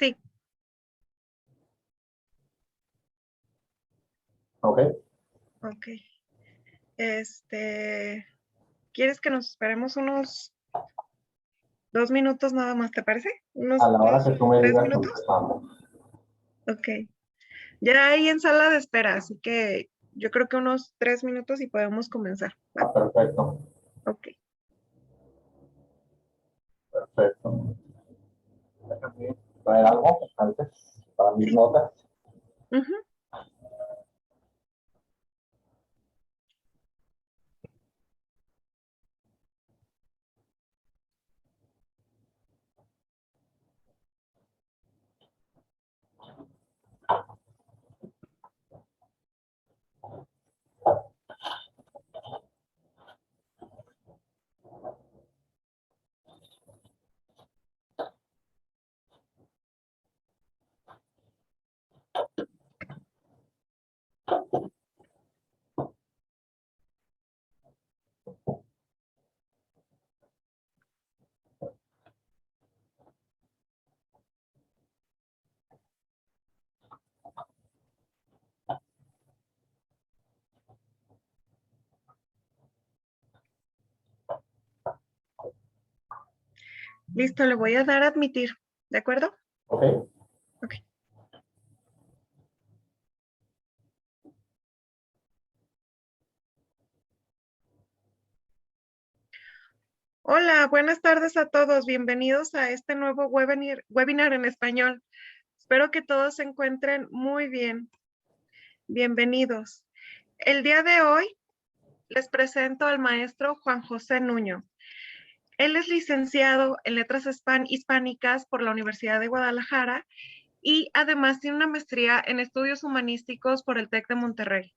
Sí, Ok, ok. ¿Quieres que nos esperemos unos 2 minutos nada más, te parece? a ¿Unos la hora que tú me 3 digas minutos? empezamos. Ok. Ya hay en sala de espera, así que yo creo que unos 3 minutos y podemos comenzar, ¿va? Ah, perfecto, Ok. perfecto. Déjame traer algo antes para mis Sí. notas. Ujú. Listo, le voy a dar a admitir, ¿de acuerdo? Ok, Ok. Hola, buenas tardes a todos. Bienvenidos a este nuevo webinar en español. Espero que todos se encuentren muy bien. Bienvenidos. El día de hoy les presento al maestro Juan José Nuño. Él es licenciado en Letras Hispánicas por la Universidad de Guadalajara y además tiene una maestría en Estudios Humanísticos por el TEC de Monterrey.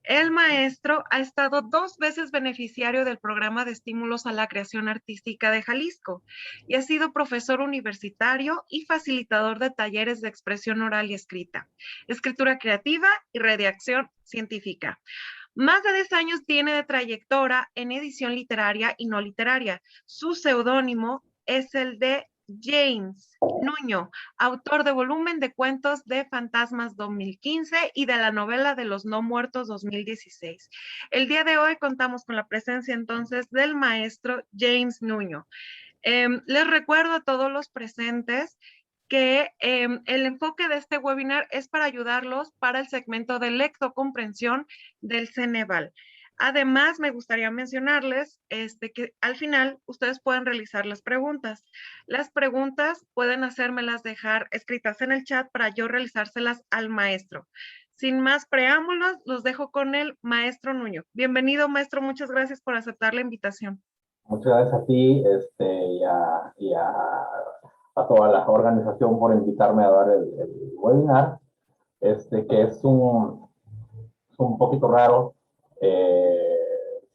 El maestro ha estado 2 veces beneficiario del programa de estímulos a la creación artística de Jalisco y ha sido profesor universitario y facilitador de talleres de expresión oral y escrita, escritura creativa y redacción científica. Más de 10 años tiene de trayectoria en edición literaria y no literaria. Su seudónimo es el de James Nuño, autor de volumen de cuentos de Fantasmas 2015 y de la novela de los no muertos 2016. El día de hoy contamos con la presencia entonces del maestro James Nuño. Les recuerdo a todos los presentes que el enfoque de este webinar es para ayudarlos para el segmento de lectocomprensión del Ceneval. Además, me gustaría mencionarles que al final ustedes pueden realizar las preguntas. Las preguntas pueden hacérmelas dejar escritas en el chat para yo realizárselas al maestro. Sin más preámbulos, los dejo con el maestro Nuño. Bienvenido, maestro. Muchas gracias por aceptar la invitación. muchas gracias a ti a toda la organización por invitarme a dar el webinar, que es un poquito raro.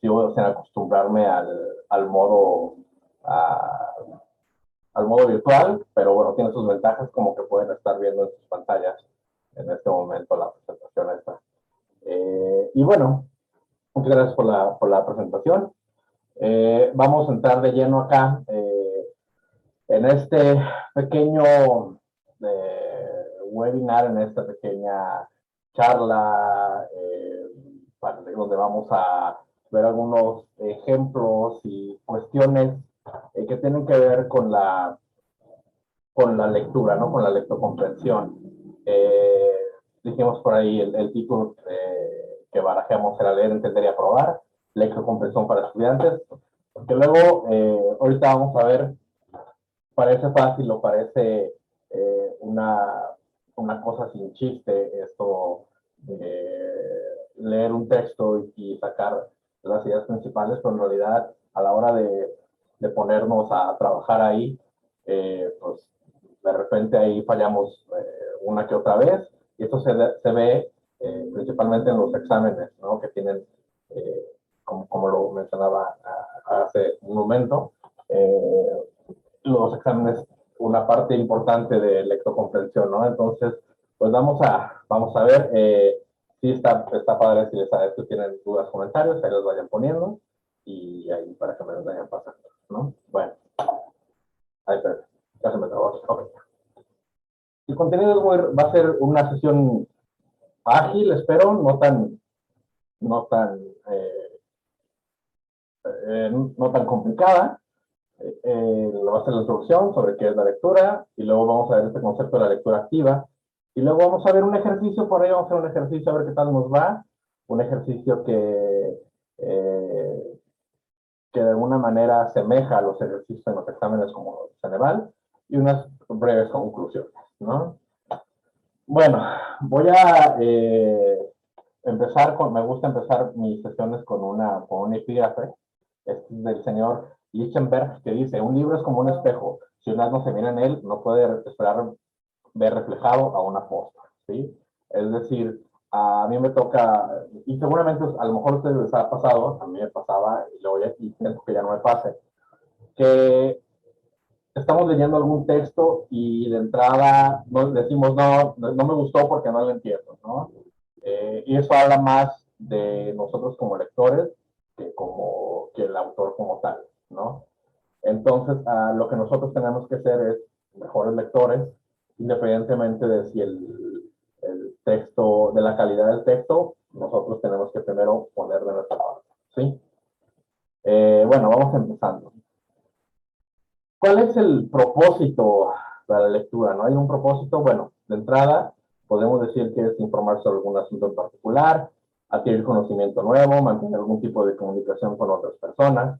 Sigo sin acostumbrarme al modo, a- al modo virtual, pero bueno, tiene sus ventajas, como que pueden estar viendo en sus pantallas en este momento la presentación esta. Y bueno, muchas gracias por la presentación. Vamos a entrar de lleno acá en este pequeño webinar, en esta pequeña charla, donde vamos a ver algunos ejemplos y cuestiones que tienen que ver con la lectura, ¿no? Con la lectocomprensión. Dijimos por ahí el título que barajamos era Leer, Entender y Aprobar, lectocomprensión para estudiantes, porque luego, ahorita vamos a ver, parece fácil o parece una cosa sin chiste esto de leer un texto y sacar las ideas principales, pero en realidad a la hora de ponernos a trabajar ahí, pues de repente ahí fallamos una que otra vez, y esto se ve principalmente en los exámenes, ¿no? Que tienen, como lo mencionaba hace un momento, los exámenes una parte importante de lectocomprensión, ¿no? Entonces, pues vamos a ver si está padre, si tienen dudas, comentarios, ahí los vayan poniendo y ahí para que me los vayan pasando, ¿no? Bueno, ahí, pero ya se me trabó. Okay. El contenido va a ser una sesión ágil, espero, no tan, eh, no tan complicada. Va a ser la introducción sobre qué es la lectura, y luego vamos a ver este concepto de la lectura activa, y luego vamos a ver un ejercicio, por ahí vamos a hacer un ejercicio a ver qué tal nos va, un ejercicio que de alguna manera asemeja a los ejercicios en los exámenes como Ceneval, y unas breves conclusiones, ¿no? Bueno, voy a me gusta empezar mis sesiones con un epígrafe. Este es del señor Lichtenberg, que dice: un libro es como un espejo, si un no se mira en él, no puede esperar ver reflejado a una postra, ¿sí? Es decir, a mí me toca, y seguramente a lo mejor a ustedes les ha pasado, a mí me pasaba, y luego ya intento que ya no me pase, que estamos leyendo algún texto y de entrada nos decimos, no me gustó porque no lo entiendo, ¿no? Y eso habla más de nosotros como lectores que el autor como tal, ¿no? Entonces, lo que nosotros tenemos que hacer es mejores lectores, independientemente de si el texto, de la calidad del texto, nosotros tenemos que primero poner de nuestra parte, ¿sí? Bueno, vamos empezando. ¿Cuál es el propósito de la lectura? ¿No hay un propósito? Bueno, de entrada, podemos decir que es informar sobre algún asunto en particular, adquirir conocimiento nuevo, mantener algún tipo de comunicación con otras personas.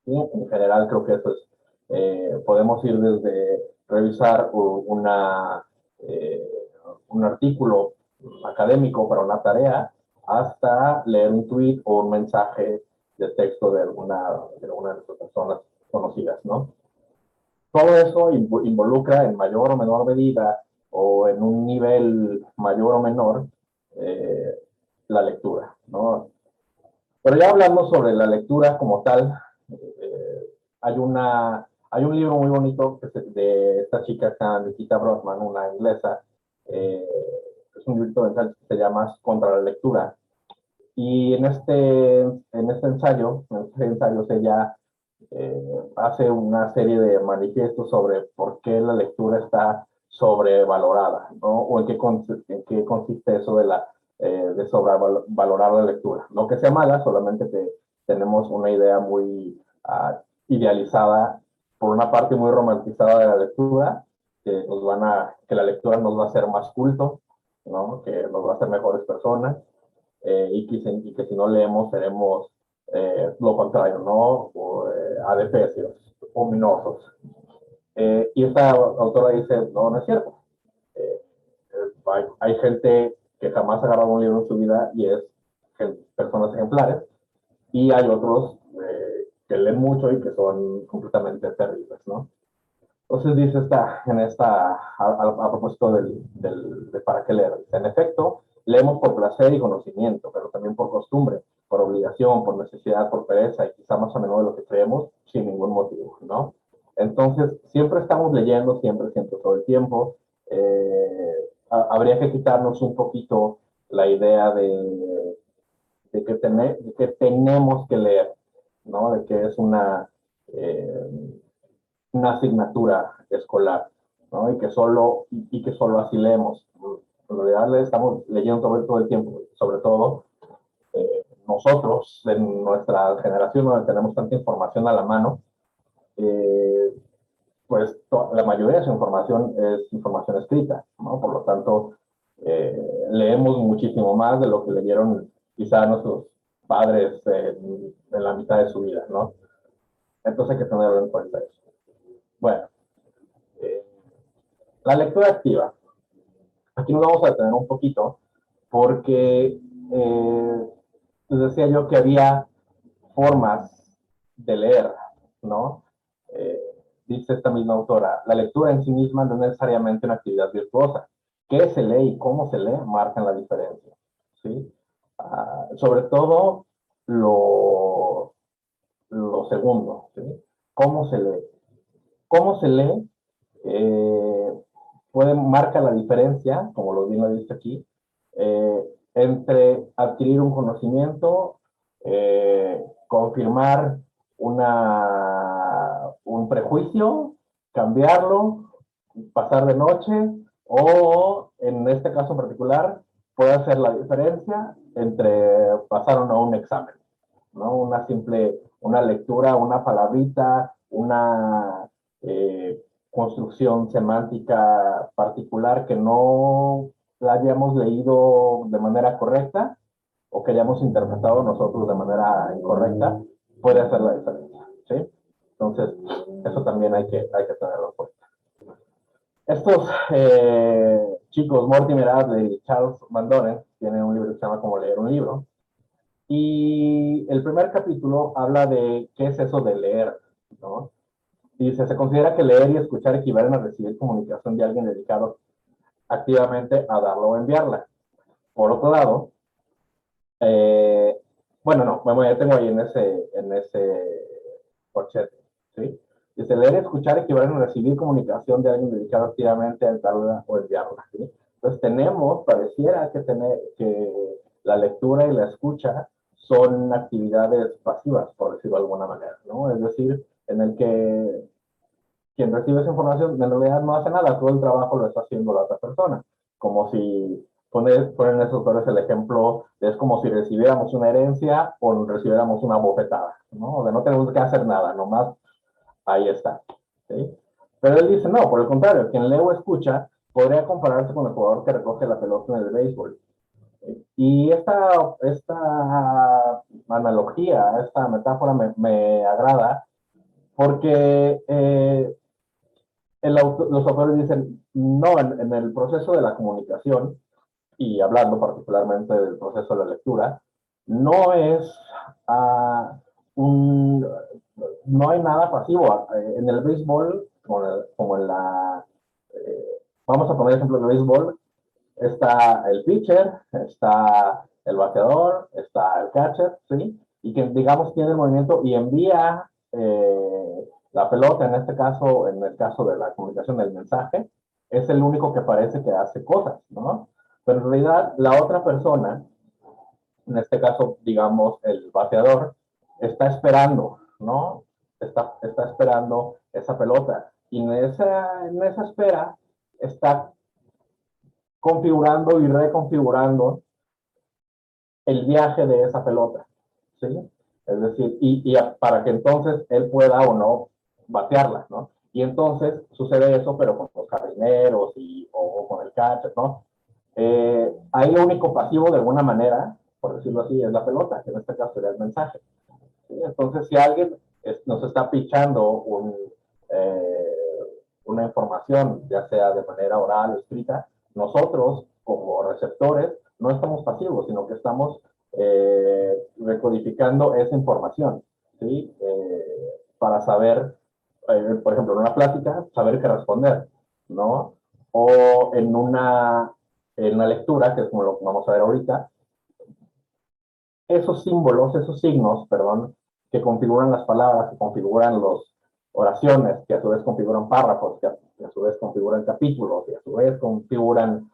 ¿Sí? En general, creo que eso es, podemos ir desde revisar eh, un artículo académico para una tarea, hasta leer un tweet o un mensaje de texto de alguna de nuestras personas conocidas, ¿no? Todo eso involucra en mayor o menor medida, o en un nivel mayor o menor, eh, la lectura, ¿no? Pero ya hablando sobre la lectura como tal, hay un libro muy bonito de esta chica, Nikita Brockman, una inglesa. eh, es un libro que se llama Contra la lectura. Y en este ensayo ella hace una serie de manifiestos sobre por qué la lectura está sobrevalorada, ¿no? O en qué consiste eso de sobrevalorar la lectura. No que sea mala, solamente que tenemos una idea muy idealizada, por una parte muy romantizada de la lectura, que la lectura nos va a hacer más culto, ¿no? Que nos va a hacer mejores personas, y que si no leemos seremos lo contrario, ¿no? Adefesios, ominosos. Y esta autora dice, no es cierto. Eh, hay gente que jamás ha agarrado un libro en su vida y es personas ejemplares, y hay otros que leen mucho y que son completamente terribles, ¿no? Entonces dice a propósito de para qué leer. En efecto, leemos por placer y conocimiento, pero también por costumbre, por obligación, por necesidad, por pereza, y quizá más a menudo de lo que creemos, sin ningún motivo, ¿no? Entonces, siempre estamos leyendo, siempre, todo el tiempo. Habría que quitarnos un poquito la idea de que tenemos que leer, ¿no? De que es eh, una asignatura escolar, ¿no? Y que solo así leemos. En realidad estamos leyendo todo el tiempo, sobre todo nosotros, en nuestra generación, donde tenemos tanta información a la mano, eh, pues la mayoría de esa información es información escrita, ¿no? Por lo tanto, leemos muchísimo más de lo que leyeron quizá nuestros padres en la mitad de su vida, ¿no? Entonces hay que tenerlo en cuenta eso. Bueno, eh, la lectura activa. Aquí nos vamos a detener un poquito porque les decía yo que había formas de leer, ¿no? Eh, Dice esta misma autora, la lectura en sí misma no es necesariamente una actividad virtuosa. ¿Qué se lee y cómo se lee marcan la diferencia? ¿Sí? Sobre todo lo segundo, ¿sí? ¿Cómo se lee? ¿Cómo se lee? Eh, marca la diferencia, como lo bien lo dice aquí, entre adquirir un conocimiento, confirmar un prejuicio, cambiarlo, pasar de noche, O, en este caso en particular, puede hacer la diferencia entre pasar o no un examen, ¿no? Una lectura, una palabrita, una construcción semántica particular que no la hayamos leído de manera correcta o que hayamos interpretado nosotros de manera incorrecta, puede hacer la diferencia, ¿sí? Entonces, eso también hay que tenerlo en cuenta. Estos chicos, Mortimer Adler y Charles Van Doren, tienen un libro que se llama Cómo leer un libro. Y el primer capítulo habla de qué es eso de leer, ¿no? Dice, se considera que leer y escuchar equivalen a recibir comunicación de alguien dedicado activamente a darla o enviarla. Por otro lado, bueno, no, ya tengo ahí en ese corchete, ¿sí? Dice, leer y escuchar equivalen a recibir comunicación de alguien dedicado activamente a darla o enviarla, ¿sí? Entonces pareciera que la lectura y la escucha son actividades pasivas, por decirlo de alguna manera, ¿no? Es decir, en el que quien recibe esa información en realidad no hace nada, todo el trabajo lo está haciendo la otra persona, como si ponen esos autores el ejemplo, es como si recibiéramos una herencia o recibiéramos una bofetada, ¿no? O sea, no tenemos que hacer nada, nomás ahí está, ¿sí? Pero él dice, no, por el contrario, quien lee o escucha podría compararse con el jugador que recoge la pelota en el béisbol. Y esta analogía, esta metáfora me agrada porque los autores dicen, no, en el proceso de la comunicación, y hablando particularmente del proceso de la lectura, no es un, no hay nada pasivo. En el béisbol, como en la, vamos a poner ejemplo de béisbol, está el pitcher, está el bateador, está el catcher, ¿sí? Y que, digamos, tiene el movimiento y envía la pelota, en el caso de la comunicación del mensaje, es el único que parece que hace cosas, ¿no? Pero en realidad, la otra persona, en este caso, digamos, el bateador, está esperando, ¿no? Está esperando esa pelota. Y en esa espera está configurando y reconfigurando el viaje de esa pelota, ¿sí? Es decir, para que entonces él pueda o no batearla, ¿no? Y entonces sucede eso, pero con los jardineros o con el catcher, ¿no? Ahí lo único pasivo de alguna manera, por decirlo así, es la pelota, que en este caso sería el mensaje, ¿sí? Entonces, si alguien nos está pichando una información, ya sea de manera oral o escrita, nosotros, como receptores, no estamos pasivos, sino que estamos recodificando esa información, ¿sí? Para saber, por ejemplo, en una plática, saber qué responder, ¿no? O en una lectura, que es como lo que vamos a ver ahorita, esos símbolos, esos signos, perdón, que configuran las palabras, que configuran las oraciones, que a su vez configuran párrafos, que a su vez configuran capítulos, y a su vez configuran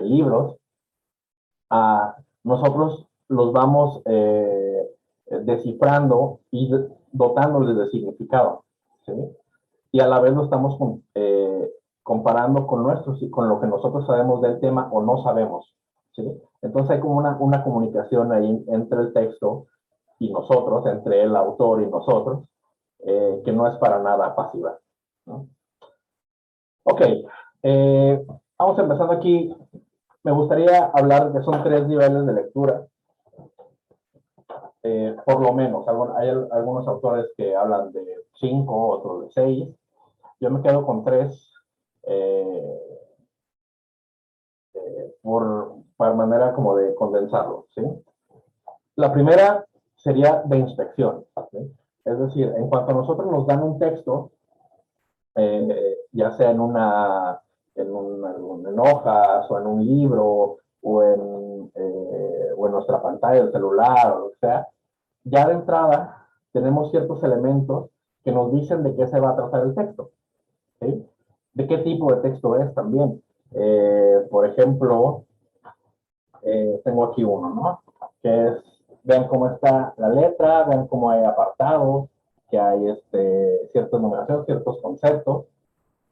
libros, nosotros los vamos descifrando y dotándoles de significado, ¿sí? Y a la vez lo estamos comparando con lo que nosotros sabemos del tema o no sabemos, ¿sí? Entonces hay como una comunicación ahí entre el texto y nosotros, entre el autor y nosotros, que no es para nada pasiva, ¿no? Ok, vamos empezando aquí. Me gustaría hablar de que son 3 niveles de lectura, por lo menos. Hay algunos autores que hablan de 5, otros de 6. Yo me quedo con 3 para manera como de condensarlo, ¿sí? La primera sería de inspección, ¿sí? Es decir, en cuanto a nosotros nos dan un texto, ya sea en hojas o en un libro o en nuestra pantalla del celular o lo que sea, ya de entrada tenemos ciertos elementos que nos dicen de qué se va a tratar el texto, ¿sí? De qué tipo de texto es también. Por ejemplo, tengo aquí uno, ¿no? Que es, vean cómo está la letra, vean cómo hay apartados, que hay ciertas numeraciones, ciertos conceptos,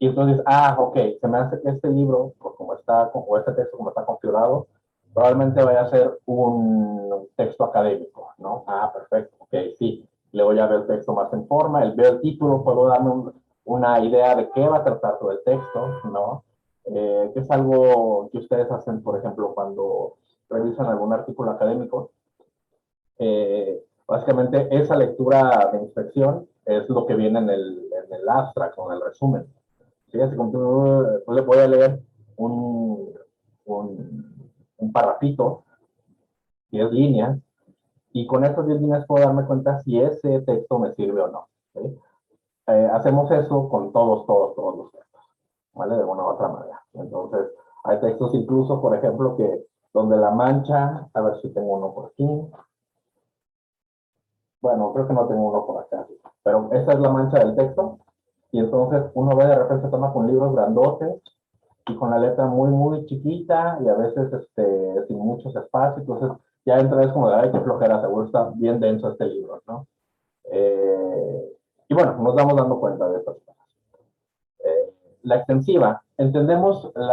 Y entonces, ok, se me hace que este libro, pues como está, o este texto como está configurado, probablemente vaya a ser un texto académico, ¿no? Perfecto, ok, sí. Luego ya veo el texto más en forma, veo el título, puedo darme una idea de qué va a tratar todo el texto, ¿no? Que es algo que ustedes hacen, por ejemplo, cuando revisan algún artículo académico. Básicamente, esa lectura de inspección es lo que viene en el abstract, con el resumen. ¿Sí? Así como tú le voy a leer un parrafito, 10 líneas, y con esas 10 líneas puedo darme cuenta si ese texto me sirve o no. ¿Sí? Hacemos eso con todos los textos, ¿vale? De una u otra manera. Entonces, hay textos incluso, por ejemplo, que donde la mancha, a ver si tengo uno por aquí. Bueno, creo que no tengo uno por acá, pero esa es la mancha del texto. Y entonces uno ve de repente toma con libros grandotes y con la letra muy chiquita y a veces sin muchos espacios. Entonces ya entra es como de, ay, qué flojera, seguro está bien denso este libro, ¿no? Y bueno, nos vamos dando cuenta de estas cosas. La extensiva, entendemos en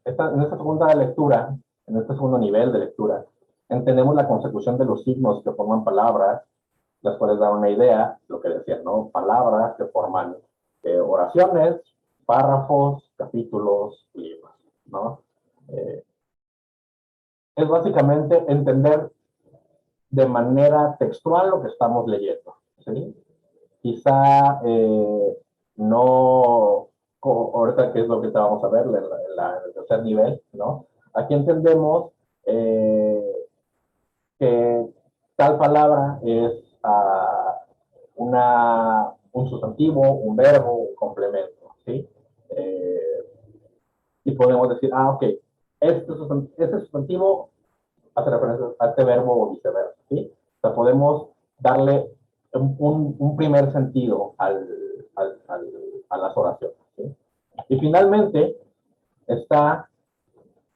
esta segunda lectura, en este segundo nivel de lectura, entendemos la consecución de los signos que forman palabras, las cuales dan una idea, lo que decía, ¿no? Palabras que forman oraciones, párrafos, capítulos, libros, ¿no? Eh, es básicamente entender de manera textual lo que estamos leyendo, ¿sí? Quizá no, ahorita que es lo que estábamos a ver en el tercer nivel, ¿no? Aquí entendemos que tal palabra es un sustantivo, un verbo, un complemento, ¿sí? Eh, y podemos decir, ok, este sustantivo hace referencia a este verbo o viceversa, ¿sí? O sea, podemos darle un primer sentido a las oraciones, ¿sí? Y finalmente está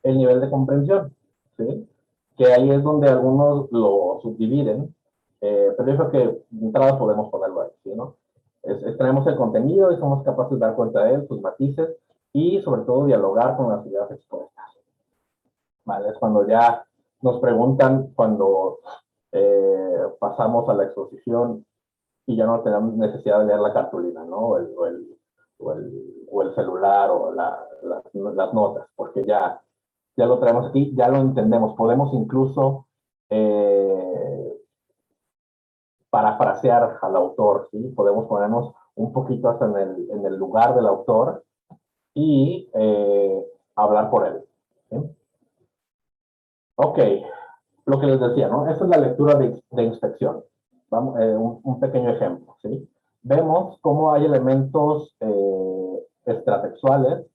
el nivel de comprensión, ¿sí? Que ahí es donde algunos lo subdividen, pero yo creo que de entrada podemos ponerlo ahí, ¿sí? ¿No? Extraemos el contenido y somos capaces de dar cuenta de él, sus matices y sobre todo dialogar con las ideas expuestas, ¿vale? Es cuando ya nos preguntan, cuando pasamos a la exposición y ya no tenemos necesidad de leer la cartulina, ¿no? O el celular o las notas, porque ya lo traemos aquí, ya lo entendemos. Podemos incluso parafrasear al autor, ¿sí? Podemos ponernos un poquito hasta en el lugar del autor y hablar por él, ¿sí? Ok, lo que les decía, ¿no? Esa es la lectura de inspección. Vamos, un pequeño ejemplo, ¿sí? Vemos cómo hay elementos extratextuales,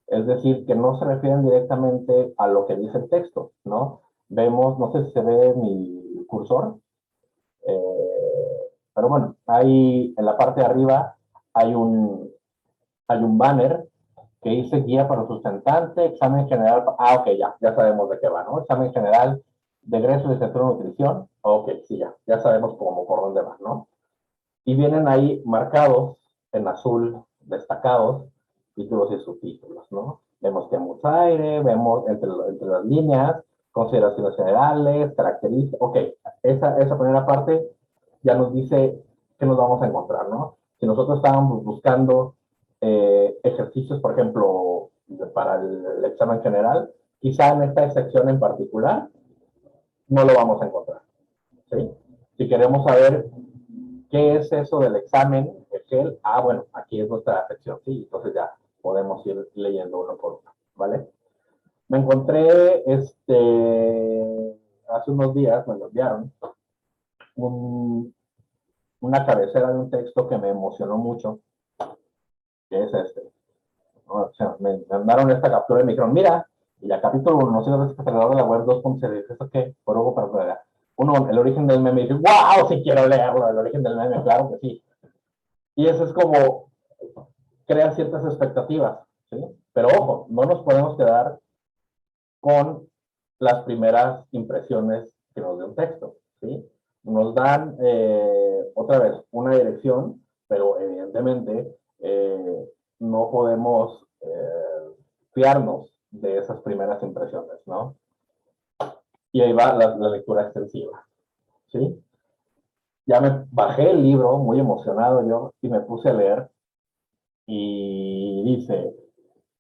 es decir, que no se refieren directamente a lo que dice el texto, ¿no? Vemos, no sé si se ve mi cursor, pero bueno, hay en la parte de arriba hay hay un banner que dice guía para sustentante, examen general. Ok, ya sabemos de qué va, ¿no? Examen general de egreso de Centro de Nutrición. Ok, sí, ya sabemos cómo, por dónde va, ¿no? Y vienen ahí marcados en azul, destacados, títulos y subtítulos, ¿no? Vemos que hay mucho aire, vemos entre las líneas, consideraciones generales, características. Ok, esa primera parte ya nos dice qué nos vamos a encontrar, ¿no? Si nosotros estábamos buscando ejercicios, por ejemplo, para el examen general, quizá en esta sección en particular no lo vamos a encontrar, ¿sí? Si queremos saber qué es eso del examen Excel, bueno, aquí es nuestra sección, sí, entonces ya podemos ir leyendo uno por uno, ¿vale? Me encontré, hace unos días, me lo enviaron, una cabecera de un texto que me emocionó mucho, que es este. O sea, me mandaron esta captura y me dijeron, mira, y ya capítulo 1, no sé si es alrededor de la web 2.0, ¿eso qué? Por algo para uno, el origen del meme, y dice, wow, sí quiero leerlo, el origen del meme, claro que sí. Y eso es como, crea ciertas expectativas, ¿sí? Pero ojo, no nos podemos quedar con las primeras impresiones que nos dé un texto, ¿sí? Nos dan, otra vez, una dirección, pero evidentemente no podemos fiarnos de esas primeras impresiones, ¿no? Y ahí va la lectura extensiva, ¿sí? Ya me bajé el libro, muy emocionado yo, y me puse a leer, y dice,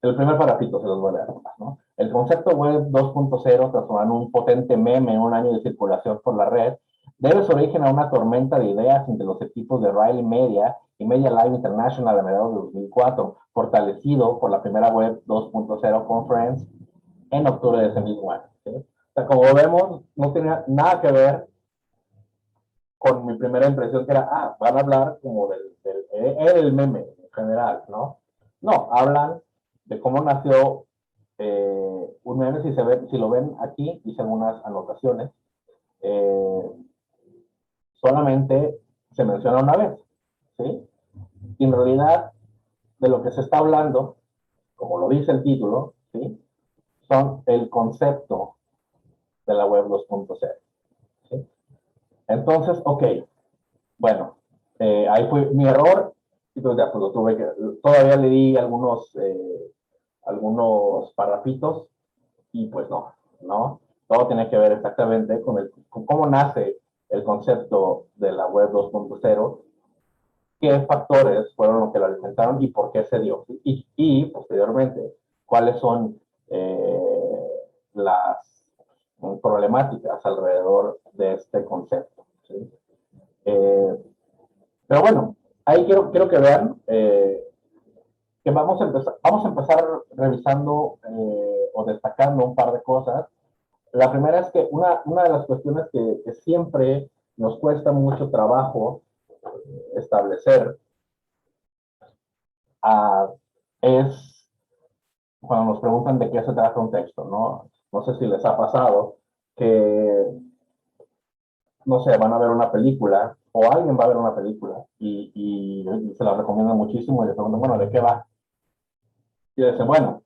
el primer parrafito se los voy a leer, ¿no? El concepto web 2.0, transformado en un potente meme en un año de circulación por la red, debe su origen a una tormenta de ideas entre los equipos de Riley Media y Media Live International a mediados de 2004, fortalecido por la primera web 2.0 conference en octubre de ese mismo año, ¿sí? O sea, como vemos, no tenía nada que ver con mi primera impresión, que era, van a hablar como el meme en general, ¿no? No, hablan de cómo nació un meme. Si lo ven aquí, hice algunas anotaciones. Eh, Solamente se menciona una vez, ¿sí? Y en realidad, de lo que se está hablando, como lo dice el título, ¿sí? Son el concepto de la web 2.0, ¿sí? Entonces, ok, bueno, ahí fue mi error, y pues ya pues lo tuve que, todavía le di algunos parrafitos, y pues no, todo tiene que ver exactamente con cómo nace el concepto de la web 2.0, qué factores fueron los que lo alimentaron y por qué se dio, y posteriormente, cuáles son las problemáticas alrededor de este concepto, ¿sí? Pero bueno, ahí quiero que vean que vamos a empezar revisando o destacando un par de cosas. La primera es que una de las cuestiones que siempre nos cuesta mucho trabajo establecer es cuando nos preguntan de qué se trata un texto, ¿no? No sé si les ha pasado que, no sé, van a ver una película o alguien va a ver una película y se la recomienda muchísimo y le preguntan, bueno, ¿de qué va? Y dicen, bueno,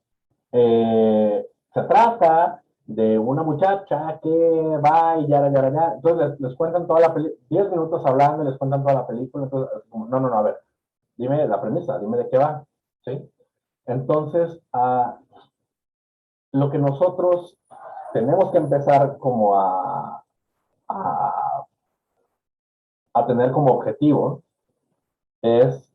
se trata de una muchacha que va y ya. Entonces les cuentan toda la película, 10 minutos hablando y les cuentan toda la película. Entonces, no, a ver, dime la premisa, dime de qué va, ¿sí? Entonces, lo que nosotros tenemos que empezar como a, a tener como objetivo es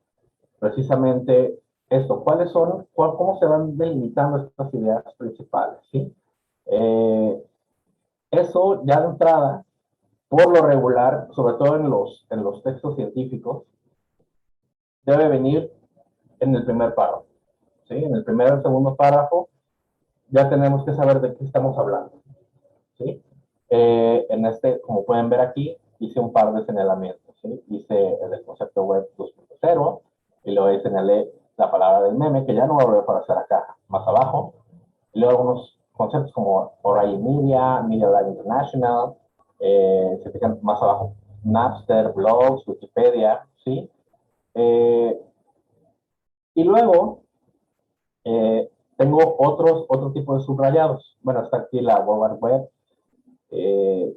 precisamente esto, cómo se van delimitando estas ideas principales, ¿sí? Eh, Eso ya de entrada, por lo regular, sobre todo en los textos científicos, debe venir en el primer párrafo, ¿sí? En el primer o segundo párrafo ya tenemos que saber de qué estamos hablando, ¿sí? Como pueden ver aquí, hice un par de señalamientos, ¿sí? Hice el concepto web 2.0 y luego señalé la palabra del meme, que ya no va a volver a aparecer acá, más abajo. Y luego algunos conceptos como O'Reilly Media, Media Lab International, se fijan más abajo, Napster, blogs, Wikipedia, ¿sí? Eh, y luego tengo otro tipo de subrayados. Bueno, está aquí la World Wide Web. Eh,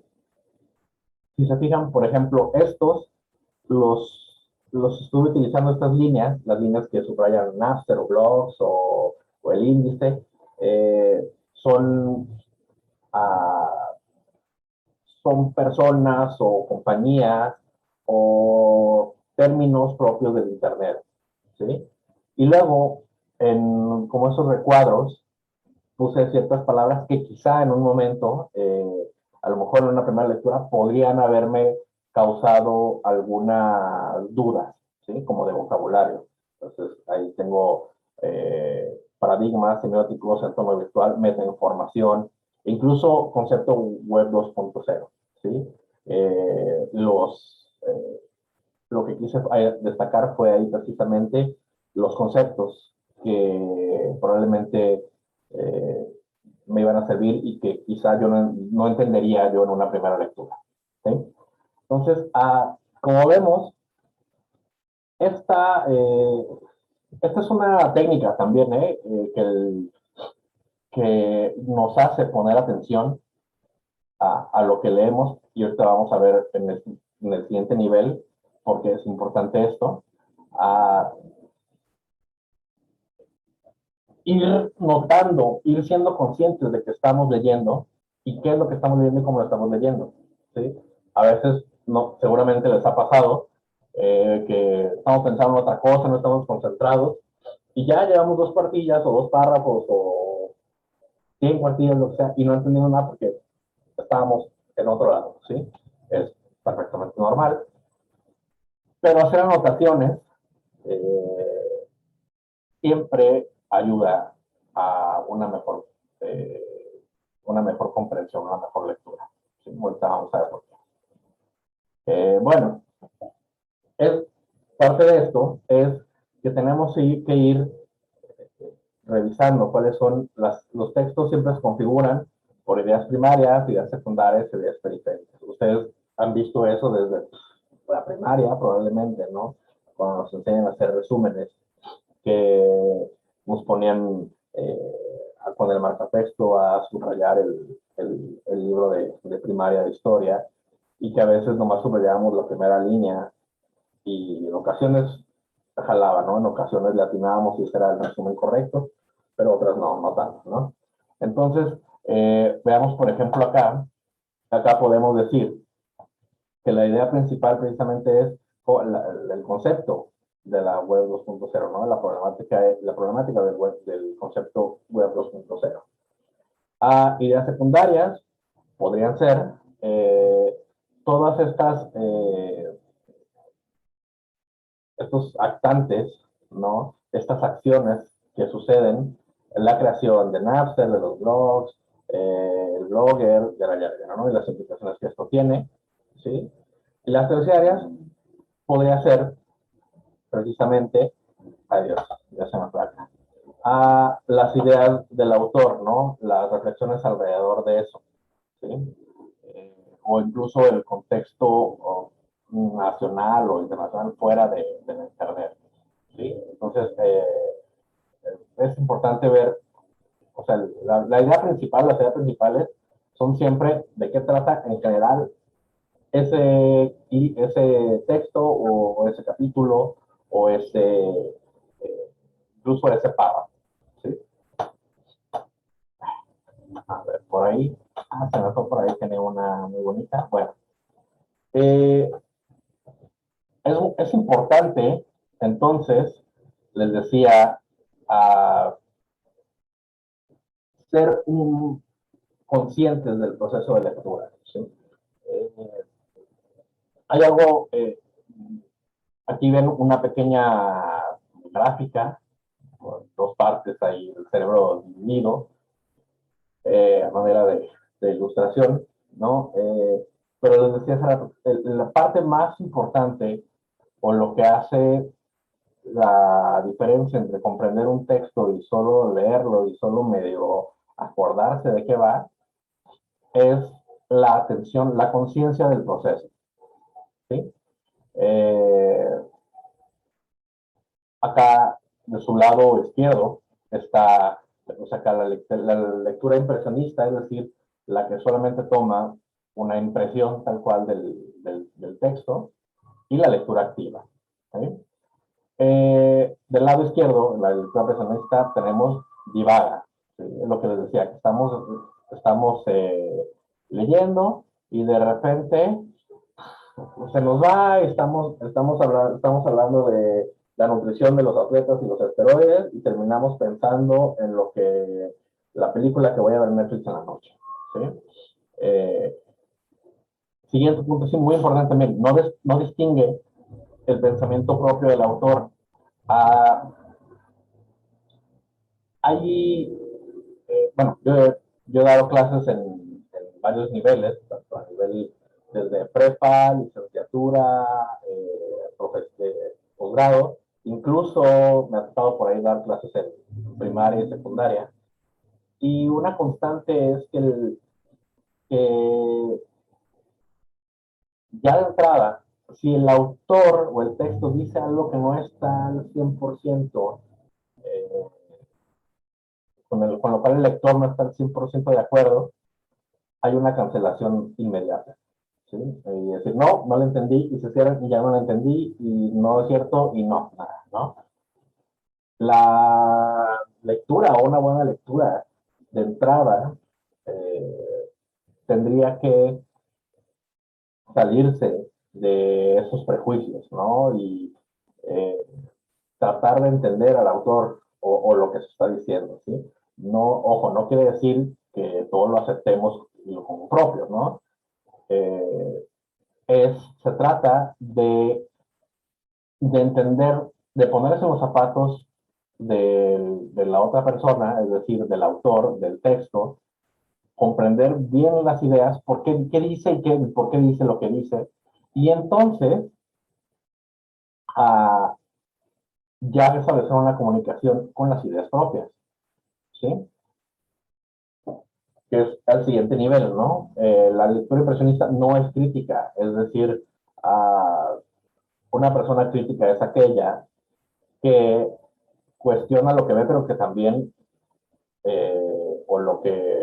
si se fijan, por ejemplo, los estuve utilizando estas líneas, las líneas que subrayan Napster o blogs o el índice, son son personas o compañías o términos propios del Internet, ¿sí? Y luego, como esos recuadros, puse ciertas palabras que quizá en un momento, a lo mejor en una primera lectura, podrían haberme causado alguna duda, ¿sí? Como de vocabulario. Entonces, ahí tengo paradigmas semióticos, entorno virtual, metainformación, incluso concepto web 2.0, ¿sí? Lo que quise destacar fue ahí precisamente los conceptos que probablemente eh, me iban a servir y que quizá yo no entendería yo en una primera lectura, ¿sí? Entonces, como vemos, esta, eh, esta es una técnica también, que nos hace poner atención a lo que leemos, y ahorita vamos a ver en el siguiente nivel porque es importante esto. ir notando, ir siendo conscientes de que estamos leyendo y qué es lo que estamos leyendo y cómo lo estamos leyendo, ¿sí? A veces, no, seguramente les ha pasado que estamos pensando en otra cosa, no estamos concentrados y ya llevamos 2 cuartillas o 2 párrafos o 100 cuartillas, lo que sea, y no entendimos nada porque estábamos en otro lado, ¿sí? Es perfectamente normal. Pero hacer anotaciones eh, siempre ayuda a eh, una mejor comprensión, una mejor lectura. ¿Sí? Ahorita vamos a ver por qué. Bueno, es, parte de esto es que tenemos que ir revisando cuáles son los textos, siempre se configuran por ideas primarias, ideas secundarias, ideas periféricas. Ustedes han visto eso desde la primaria, probablemente, ¿no? Cuando nos enseñan a hacer resúmenes, que nos ponían con el marcatexto a subrayar el libro de primaria de historia y que a veces nomás subrayábamos la primera línea y en ocasiones jalaba, ¿no? En ocasiones le atinábamos si ese era el resumen correcto, pero otras no, no tanto, ¿no? Entonces, veamos por ejemplo acá podemos decir que la idea principal precisamente es el concepto de la web 2.0, ¿no? La problemática del concepto web 2.0. Ideas secundarias podrían ser todas estos actantes, ¿no? Estas acciones que suceden en la creación de Napster, de los blogs, el blogger, de la yarda, ¿no? Y las implicaciones que esto tiene, ¿sí? Y las terciarias podría ser precisamente, adiós, ya se me placa, las ideas del autor, ¿no? Las reflexiones alrededor de eso, ¿sí? O incluso el contexto nacional o internacional fuera de la Internet, ¿sí? Entonces, es importante ver, o sea, la idea principal, las ideas principales son siempre de qué trata en general ese texto o ese capítulo o incluso ese párrafo, ¿sí? A ver, por ahí, se me fue por ahí, tiene una muy bonita. Bueno, eh, es importante, entonces, les decía, a ser conscientes del proceso de lectura, ¿sí? Eh, hay algo, aquí ven una pequeña gráfica, con 2 partes ahí del cerebro dividido, a manera de ilustración, ¿no? Pero les decía, la parte más importante o lo que hace la diferencia entre comprender un texto y solo leerlo y solo medio acordarse de qué va, es la atención, la conciencia del proceso, ¿sí? Acá, de su lado izquierdo, está, o sea, acá la lectura impresionista, es decir, la que solamente toma una impresión tal cual del texto, y la lectura activa, ¿sí? Del lado izquierdo, en la lectura impresionista, tenemos divaga, ¿sí? Es lo que les decía, que estamos leyendo y de repente se nos va, estamos hablando de la nutrición de los atletas y los esteroides y terminamos pensando en la película que voy a ver en Netflix en la noche, ¿sí? Eh, Siguiente punto, sí, muy importante también, no distingue el pensamiento propio del autor. Ah, hay, bueno, yo he dado clases en varios niveles, tanto a nivel desde prepa, licenciatura, posgrado, incluso me ha tocado por ahí dar clases en primaria y secundaria. Y una constante es que ya de entrada, si el autor o el texto dice algo que no está al 100%, eh, con lo cual el lector no está al 100% de acuerdo, hay una cancelación inmediata, ¿sí? Y decir, no, no lo entendí, y se cierran y ya no lo entendí, y no es cierto, y no, nada, ¿no? La lectura o una buena lectura de entrada tendría que salirse de esos prejuicios, ¿no? Y eh, tratar de entender al autor o lo que se está diciendo, ¿sí? No, ojo, no quiere decir que todo lo aceptemos como propio, ¿no? Eh, se trata de entender, de ponerse en los zapatos de la otra persona, es decir, del autor, del texto, comprender bien las ideas, qué dice y por qué dice lo que dice, y entonces a ya establecer una comunicación con las ideas propias, ¿sí? Que es al siguiente nivel, ¿no? La lectura impresionista no es crítica, es decir, una persona crítica es aquella que cuestiona lo que ve, pero que también, o lo que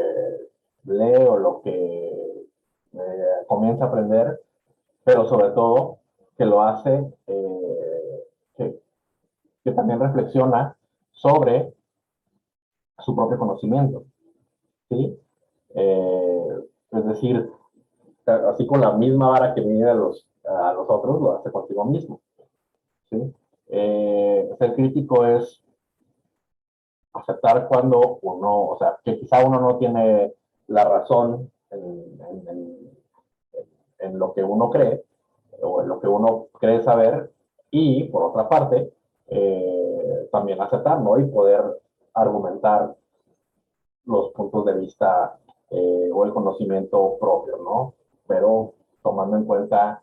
lee o lo que comienza a aprender, pero sobre todo que lo hace, que, que también reflexiona sobre su propio conocimiento, ¿sí? Es decir, así con la misma vara que mide a los otros, lo hace contigo mismo, ¿sí? Ser crítico es aceptar cuando uno, o sea, que quizá uno no tiene la razón en lo que uno cree o en lo que uno cree saber, y por otra parte, también aceptar, ¿no? Y poder argumentar los puntos de vista o el conocimiento propio, ¿no? Pero tomando en cuenta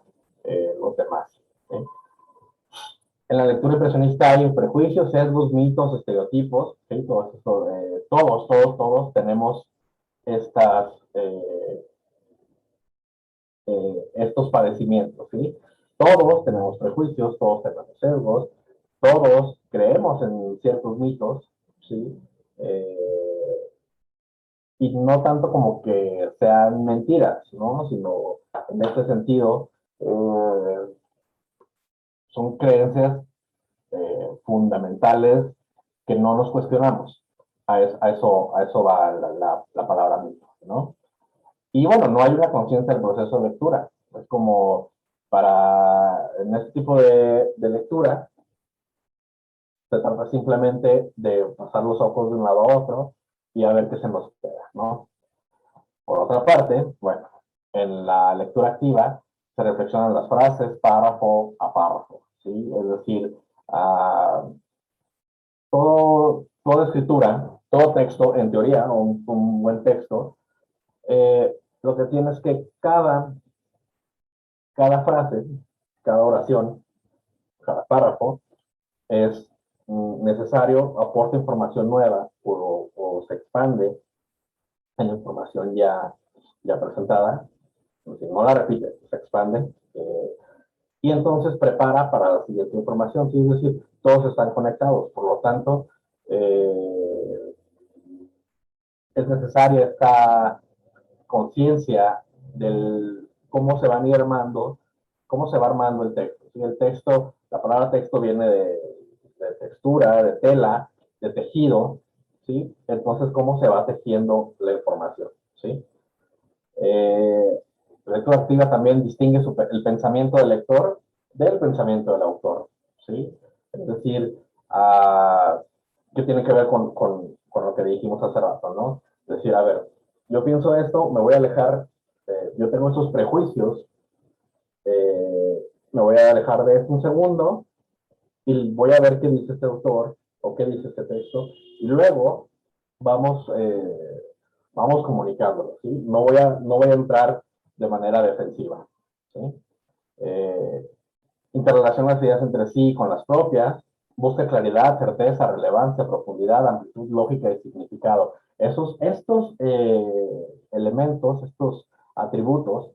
los demás. ¿Sí? En la lectura impresionista hay prejuicios, sesgos, mitos, estereotipos, ¿sí? Todos tenemos estas, estos padecimientos, ¿sí? Todos tenemos prejuicios, todos tenemos sesgos, todos creemos en ciertos mitos, ¿sí? Y no tanto como que sean mentiras, ¿no? Sino en este sentido, son creencias fundamentales que no nos cuestionamos. A eso va la palabra mito, ¿no? Y bueno, no hay una conciencia del proceso de lectura. Es como en este tipo de lectura, se trata simplemente de pasar los ojos de un lado a otro y a ver qué se nos queda, ¿no? Por otra parte, bueno, en la lectura activa se reflexionan las frases párrafo a párrafo, ¿sí? Es decir, toda escritura, todo texto, en teoría, un buen texto, lo que tiene es que cada frase, cada oración, cada párrafo es necesario, aporta información nueva o se expande en información ya presentada, no la repite, se expande, y entonces prepara para la siguiente información, ¿sí? Es decir, todos están conectados, por lo tanto, es necesaria esta conciencia del cómo se van a ir armando, cómo se va armando el texto. ¿Sí? El texto, la palabra texto viene de textura, de tela, de tejido, ¿sí? Entonces, cómo se va tejiendo la información, ¿sí? La lectura activa también distingue el pensamiento del lector del pensamiento del autor, ¿sí? Es decir, ¿qué tiene que ver con lo que dijimos hace rato, ¿no? Es decir, a ver, yo pienso esto, me voy a alejar, yo tengo estos prejuicios, me voy a alejar de esto un segundo y voy a ver qué dice este autor o qué dice este texto, y luego vamos, vamos comunicándolo, ¿sí? No voy a entrar de manera defensiva, ¿sí? Interrelaciona las ideas entre sí con las propias, busca claridad, certeza, relevancia, profundidad, amplitud lógica y significado. Estos elementos, estos atributos,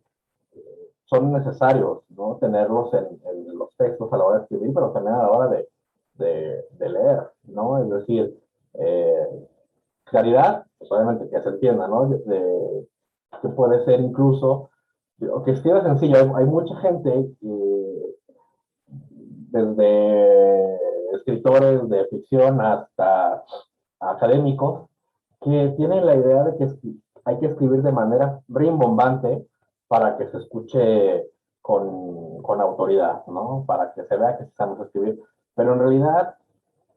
son necesarios, ¿no? Tenerlos en los textos a la hora de escribir, pero también a la hora de leer, ¿no? Es decir, claridad, pues obviamente que se entienda, ¿no? Que puede ser incluso, que escriba sencillo. Hay mucha gente, desde escritores de ficción hasta académicos que tienen la idea de que hay que escribir de manera rimbombante para que se escuche con autoridad, ¿no? Para que se vea que sabemos escribir. Pero en realidad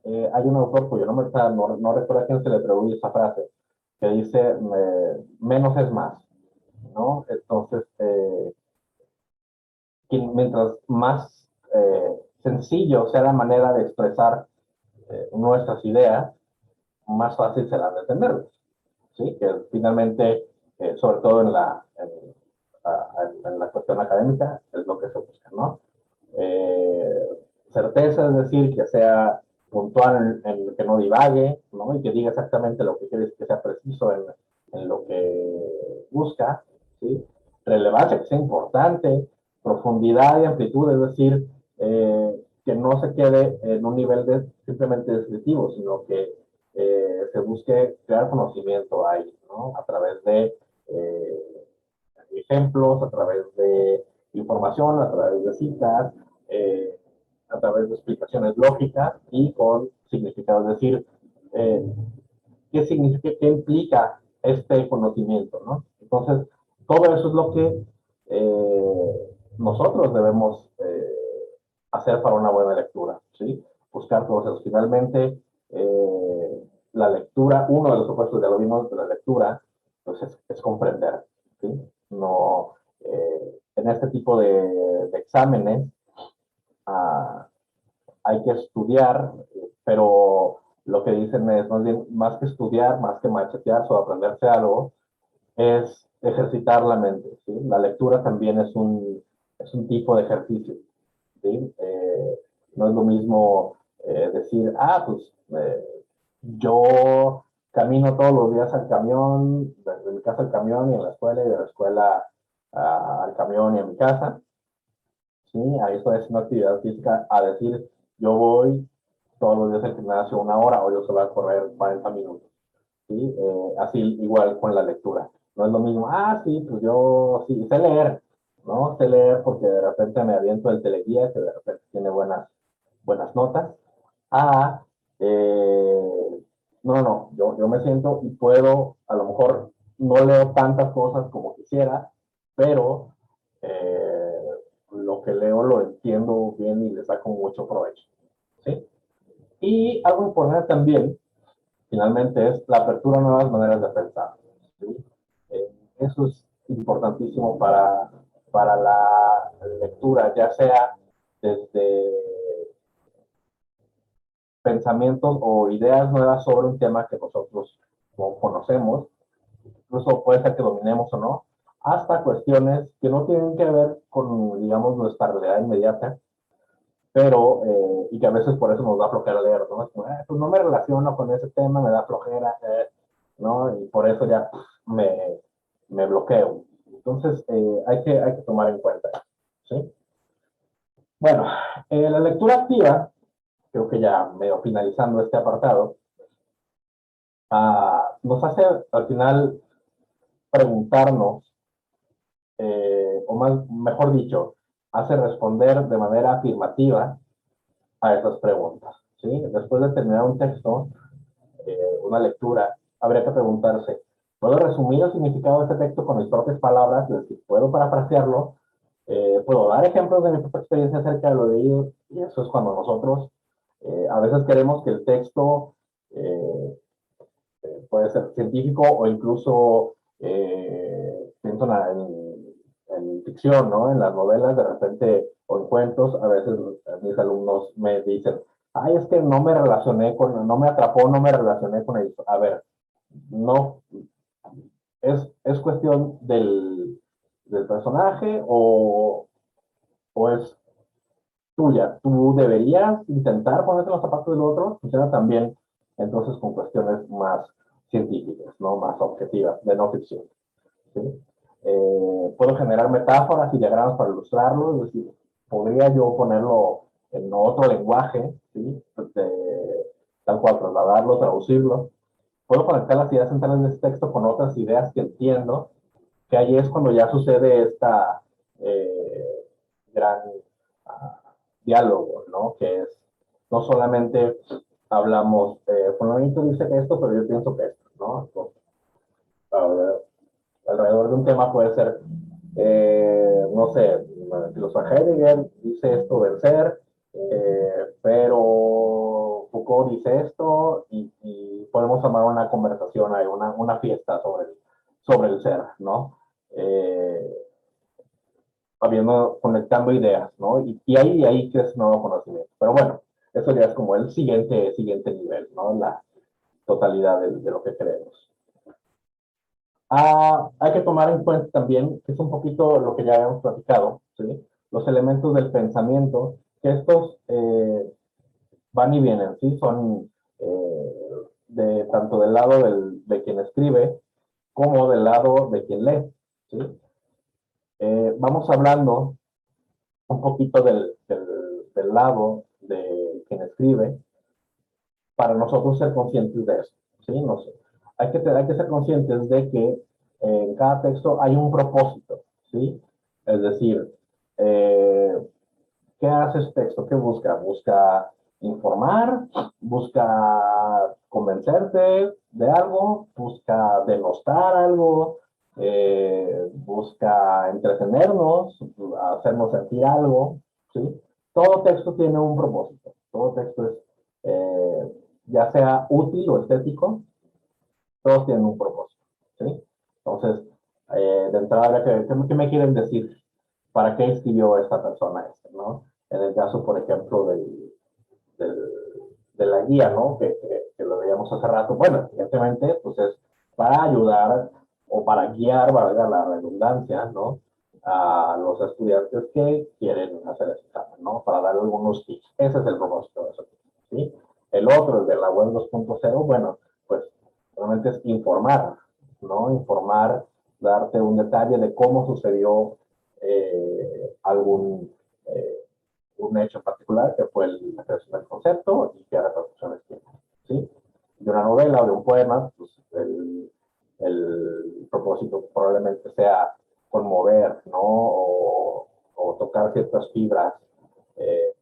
hay un autor cuyo nombre no recuerdo a quién se le atribuye esa frase, que dice menos es más, ¿no? Entonces, mientras más sencillo sea la manera de expresar nuestras ideas, más fácil será de entenderlas, ¿sí? Que finalmente, sobre todo en la cuestión académica, es lo que se busca, ¿no? Eh, certeza, es decir, que sea puntual en que no divague, ¿no? Y que diga exactamente lo que quieres, que sea preciso en lo que busca, ¿sí? Relevancia, que sea importante, profundidad y amplitud, es decir, que no se quede en un nivel simplemente descriptivo, sino que se busque crear conocimiento ahí, ¿no? A través de ejemplos, a través de información, a través de citas, eh, a través de explicaciones lógicas y con significado. Es decir, eh, ¿qué significa, qué implica este conocimiento, ¿no? Entonces, todo eso es lo que nosotros debemos hacer para una buena lectura, ¿sí? Buscar todos esos. Finalmente, la lectura, uno de los supuestos de alumnos de la lectura, pues es comprender, ¿sí? No, en este tipo de exámenes hay que estudiar, pero lo que dicen es más bien, más que estudiar, más que machetear o aprenderse algo, es ejercitar la mente, ¿sí? La lectura también es un tipo de ejercicio, ¿sí? No es lo mismo decir, pues yo camino todos los días al camión, desde mi casa al camión y en la escuela, y de la escuela al camión y a mi casa, ¿sí? A eso es una actividad física, a decir, yo voy todos los días al gimnasio 1 hora o yo solo voy a correr 40 minutos, ¿sí? Así igual con la lectura. No es lo mismo, sí, pues yo sí, sé leer, ¿no? Sé leer porque de repente me aviento el teleguía que de repente tiene buenas notas. Ah, no, yo me siento y puedo, a lo mejor no leo tantas cosas como quisiera, pero lo que leo lo entiendo bien y le saco mucho provecho, ¿sí? Y algo importante también, finalmente, es la apertura a nuevas maneras de pensar, ¿sí? Eso es importantísimo para la lectura, ya sea desde pensamientos o ideas nuevas sobre un tema que nosotros no conocemos, incluso puede ser que dominemos o no, hasta cuestiones que no tienen que ver con, digamos, nuestra realidad inmediata, pero, y que a veces por eso nos da flojera leer, ¿no? Es como, pues no me relaciono con ese tema, me da flojera, ¿no? Y por eso ya me bloqueo. Entonces, hay que tomar en cuenta, ¿sí? Bueno, la lectura activa, creo que ya medio finalizando este apartado, nos hace al final preguntarnos, o más, mejor dicho, hace responder de manera afirmativa a esas preguntas, ¿sí? Después de terminar un texto, una lectura, habría que preguntarse, ¿puedo resumir el significado de este texto con mis propias palabras? Es decir, ¿puedo parafrasearlo? ¿Puedo dar ejemplos de mi propia experiencia acerca de lo leído? Y eso es cuando nosotros a veces queremos que el texto puede ser científico o incluso pienso en ficción, ¿no? En las novelas de repente o en cuentos, a veces mis alumnos me dicen, es que no me relacioné no me atrapó, no me relacioné con ellos. A ver, no, es cuestión del personaje o es tuya. Tú deberías intentar ponerte los zapatos del otro, funciona también entonces con cuestiones más científicas, ¿no? Más objetivas, de no ficción, ¿sí? Puedo generar metáforas y diagramas para ilustrarlo, es decir, podría yo ponerlo en otro lenguaje, ¿sí? Tal cual, trasladarlo, traducirlo. Puedo conectar las ideas centrales de este texto con otras ideas que entiendo, que ahí es cuando ya sucede esta gran diálogo, ¿no? Que es no solamente hablamos, fulanito dice que esto, pero yo pienso que esto, ¿no? Entonces, alrededor de un tema puede ser, no sé, la filosofía Heidegger dice esto del ser, pero Foucault dice esto y podemos tomar una conversación, hay una fiesta sobre el ser, ¿no? Conectando ideas, ¿no? Y ahí crece nuevo conocimiento. Pero bueno, eso ya es como el siguiente nivel, ¿no? La totalidad de lo que creemos. Hay que tomar en cuenta también, que es un poquito lo que ya habíamos platicado, ¿sí? Los elementos del pensamiento, que estos van y vienen, ¿sí? Son tanto del lado de quien escribe como del lado de quien lee, ¿sí? Vamos hablando un poquito del lado de quien escribe para nosotros ser conscientes de eso, ¿sí? No sé. Hay que ser conscientes de que en cada texto hay un propósito, ¿sí? Es decir, eh, ¿qué hace este texto? ¿Qué busca? Busca informar, busca convencerte de algo, busca denostar algo, busca entretenernos, hacernos sentir algo, ¿sí? Todo texto tiene un propósito, todo texto es, ya sea útil o estético, todos tienen un propósito, ¿sí? Entonces, de entrada, ¿qué me quieren decir? ¿Para qué escribió esta persona esto, no? En el caso, por ejemplo, del, de la guía, ¿no? Que lo veíamos hace rato. Bueno, evidentemente, pues es para ayudar o para guiar, valga la redundancia, ¿no? A los estudiantes que quieren hacer ese examen, ¿no? Para dar algunos tips. Ese es el propósito de eso, ¿sí? El otro, el de la web 2.0, bueno, pues realmente es informar, ¿no? Informar, darte un detalle de cómo sucedió algún un hecho en particular, que fue la creación del concepto y qué repercusiones tiene, ¿sí? De una novela o de un poema, pues el propósito probablemente sea conmover, ¿no? O tocar ciertas fibras eh,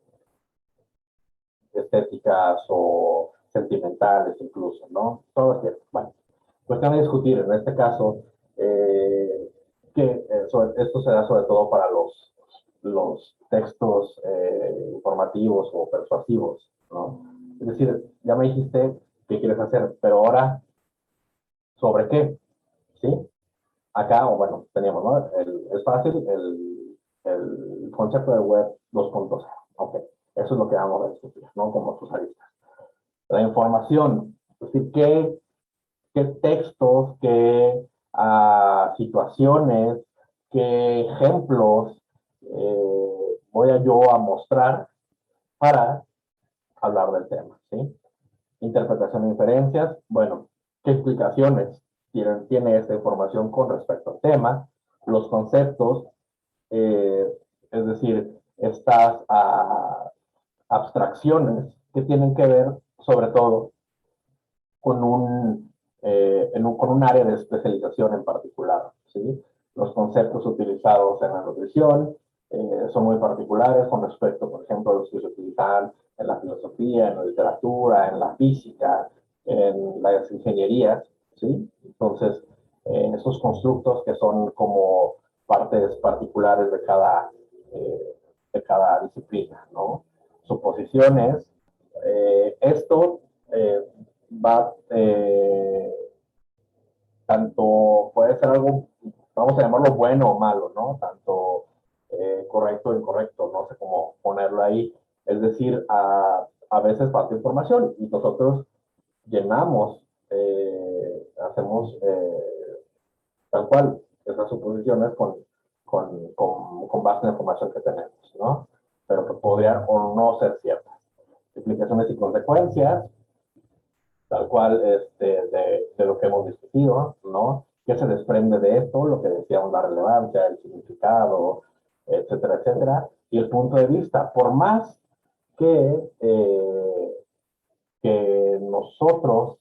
estéticas o sentimentales incluso, ¿no? Todo es cierto. Bueno, cuestión de discutir en este caso que esto se da sobre todo para los textos informativos o persuasivos, ¿no? Es decir, ya me dijiste qué quieres hacer, pero ahora, ¿sobre qué? ¿Sí? Acá, o bueno, teníamos, ¿no? Es fácil el concepto de web 2.0. Ok, eso es lo que vamos a discutir, ¿no? Como tus aristas. La información, es decir, qué textos, qué situaciones, qué ejemplos voy a yo a mostrar para hablar del tema, ¿sí? Interpretación e inferencias, bueno, ¿qué explicaciones tiene esta información con respecto al tema? Los conceptos, eh, es decir, estas abstracciones que tienen que ver sobre todo con con un área de especialización en particular, ¿sí? Los conceptos utilizados en la nutrición son muy particulares con respecto, por ejemplo, a los que se utilizan en la filosofía, en la literatura, en la física, en las ingenierías, ¿sí? Entonces, esos constructos que son como partes particulares de cada disciplina, ¿no? Suposiciones. Esto va, tanto puede ser algo, vamos a llamarlo bueno o malo, ¿no? Tanto correcto o incorrecto, no sé cómo ponerlo ahí. Es decir, a veces falta información y nosotros llenamos, hacemos tal cual esas suposiciones con base en la información que tenemos, ¿no? Pero que podrían o no ser ciertas. Implicaciones y consecuencias, tal cual de lo que hemos discutido, ¿no? ¿Qué se desprende de esto? Lo que decíamos, la relevancia, el significado, etcétera, etcétera. Y el punto de vista, por más que nosotros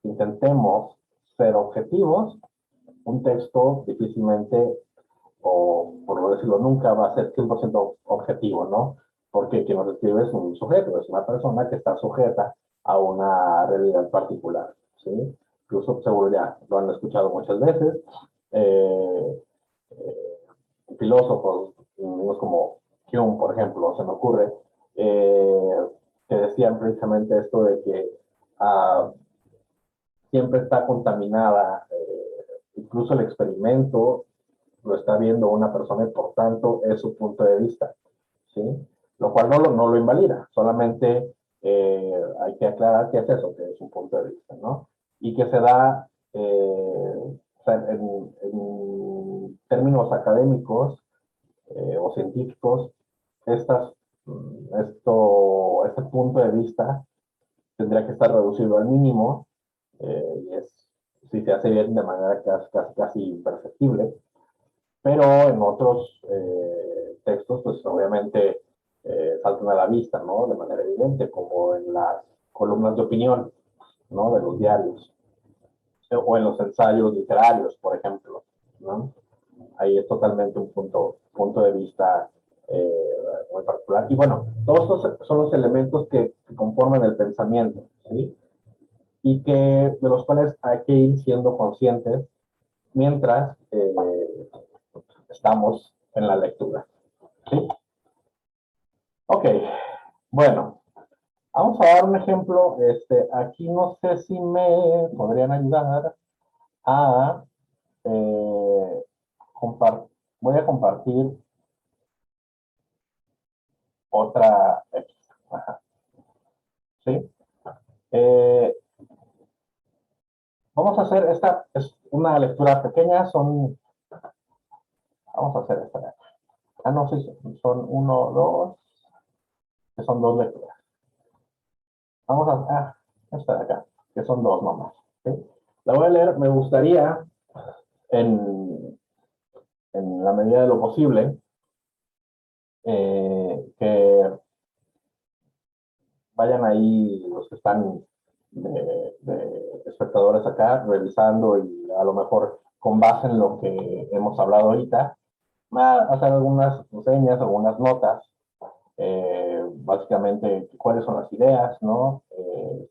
intentemos ser objetivos, un texto difícilmente, o por no decirlo nunca, va a ser 100% objetivo, ¿no? Porque quien nos escribe es un sujeto, es una persona que está sujeta a una realidad particular, ¿sí? Incluso seguro ya lo han escuchado muchas veces. Filósofos como Hume, por ejemplo, se me ocurre, que decían precisamente esto de que siempre está contaminada, incluso el experimento lo está viendo una persona y por tanto es su punto de vista, ¿sí? Lo cual no lo invalida, solamente hay que aclarar qué es eso, que es un punto de vista, ¿no? Y que se da, o sea, en términos académicos o científicos, este punto de vista tendría que estar reducido al mínimo, y si se hace bien de manera casi imperceptible, pero en otros textos, pues obviamente saltan a la vista, ¿no? De manera evidente, como en las columnas de opinión, ¿no? De los diarios, o en los ensayos literarios, por ejemplo, ¿no? Ahí es totalmente un punto de vista muy particular. Y bueno, todos estos son los elementos que conforman el pensamiento, ¿sí? Y de los cuales hay que ir siendo conscientes mientras estamos en la lectura, ¿sí? Ok, bueno, vamos a dar un ejemplo. Aquí no sé si me podrían ayudar a voy a compartir otra X. Ajá. ¿Sí? Eh, vamos a hacer esta, es una lectura pequeña, vamos a hacer esta. No, sí, son uno, dos, que son dos lecturas. Vamos esta de acá, que son dos nomás. ¿Sí? La voy a leer, me gustaría, en, en la medida de lo posible, que vayan ahí los que están de espectadores acá, revisando y a lo mejor con base en lo que hemos hablado ahorita, hacer algunas reseñas, algunas notas, básicamente cuáles son las ideas, ¿no?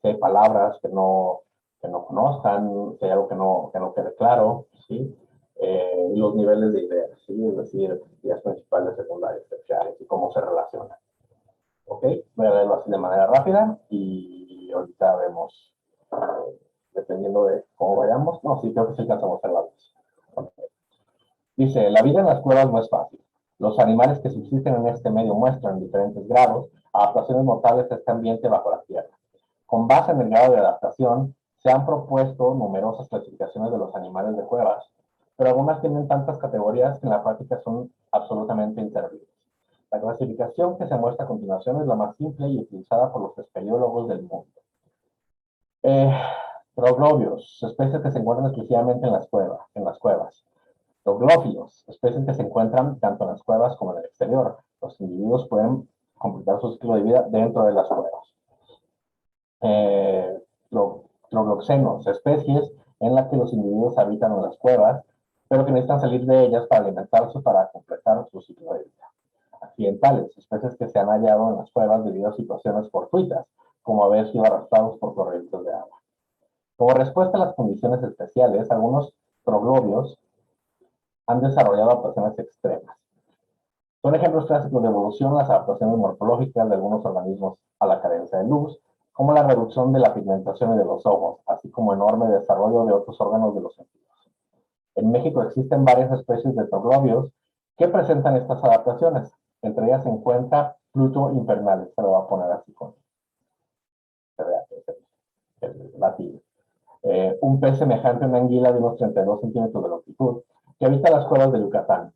Si hay palabras que no conozcan, si hay algo que no quede claro, ¿sí? Y los niveles de ideas, ¿sí? Es decir, ideas principales, secundarias, terciarias y cómo se relacionan. ¿Ok? Voy a leerlo así de manera rápida y ahorita vemos, dependiendo de cómo vayamos. No, sí, creo que sí alcanzamos a hacer la okay. Dice, la vida en las cuevas no es fácil. Los animales que subsisten en este medio muestran, en diferentes grados, adaptaciones notables a este ambiente bajo la tierra. Con base en el grado de adaptación, se han propuesto numerosas clasificaciones de los animales de cuevas, pero algunas tienen tantas categorías que en la práctica son absolutamente inservibles. La clasificación que se muestra a continuación es la más simple y utilizada por los espeleólogos del mundo. Troglobios, especies que se encuentran exclusivamente en las cuevas. Troglófilos, especies que se encuentran tanto en las cuevas como en el exterior. Los individuos pueden completar su ciclo de vida dentro de las cuevas. Trogloxenos, especies en las que los individuos habitan en las cuevas, pero que necesitan salir de ellas para alimentarse para completar su ciclo de vida. Accidentales, especies que se han hallado en las cuevas debido a situaciones fortuitas, como haber sido arrastrados por corrientes de agua. Como respuesta a las condiciones especiales, algunos troglobios han desarrollado adaptaciones extremas. Son ejemplos clásicos de evolución las adaptaciones morfológicas de algunos organismos a la carencia de luz, como la reducción de la pigmentación de los ojos, así como enorme desarrollo de otros órganos de los sentidos. En México existen varias especies de troglobios que presentan estas adaptaciones. Entre ellas se encuentra Pluto invernalis, se lo voy a poner así con el latín. Un pez semejante a una anguila de unos 32 centímetros de longitud, que habita las cuevas de Yucatán.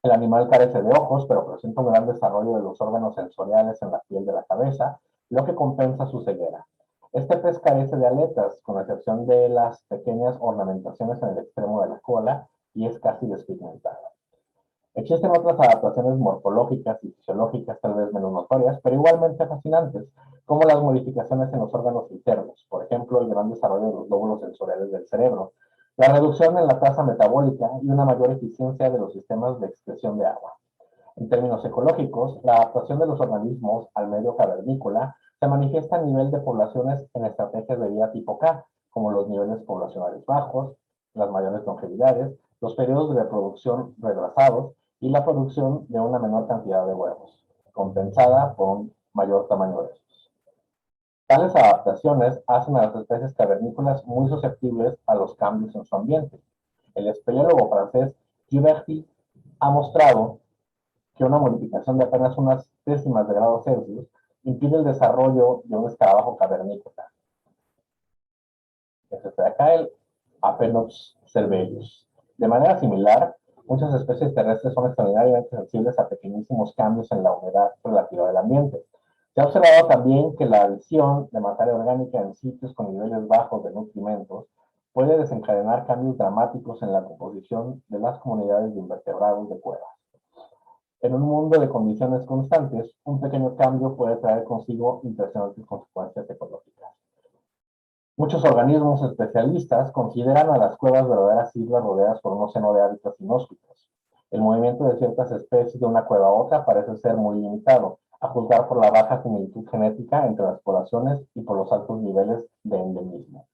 El animal carece de ojos, pero presenta un gran desarrollo de los órganos sensoriales en la piel de la cabeza, lo que compensa su ceguera. Este pez carece de aletas, con excepción de las pequeñas ornamentaciones en el extremo de la cola, y es casi despigmentado. Existen otras adaptaciones morfológicas y fisiológicas tal vez menos notorias, pero igualmente fascinantes, como las modificaciones en los órganos internos, por ejemplo, el gran desarrollo de los lóbulos sensoriales del cerebro, la reducción en la tasa metabólica y una mayor eficiencia de los sistemas de excreción de agua. En términos ecológicos, la adaptación de los organismos al medio cavernícola Se manifiesta a nivel de poblaciones en estrategias de vida tipo K, como los niveles poblacionales bajos, las mayores longevidades, los periodos de reproducción retrasados y la producción de una menor cantidad de huevos, compensada por un mayor tamaño de estos. Tales adaptaciones hacen a las especies cavernícolas muy susceptibles a los cambios en su ambiente. El espeleólogo francés Gilberti ha mostrado que una modificación de apenas unas décimas de grado Celsius impide el desarrollo de un escarabajo cavernícola. Este de acá, el Apenops cervellus. De manera similar, muchas especies terrestres son extraordinariamente sensibles a pequeñísimos cambios en la humedad relativa del ambiente. Se ha observado también que la adición de materia orgánica en sitios con niveles bajos de nutrimentos puede desencadenar cambios dramáticos en la composición de las comunidades de invertebrados de cuevas. En un mundo de condiciones constantes, un pequeño cambio puede traer consigo impresionantes consecuencias ecológicas. Muchos organismos especialistas consideran a las cuevas verdaderas islas rodeadas por un océano de hábitats inhóspitos. El movimiento de ciertas especies de una cueva a otra parece ser muy limitado, a juzgar por la baja similitud genética entre las poblaciones y por los altos niveles de endemismo.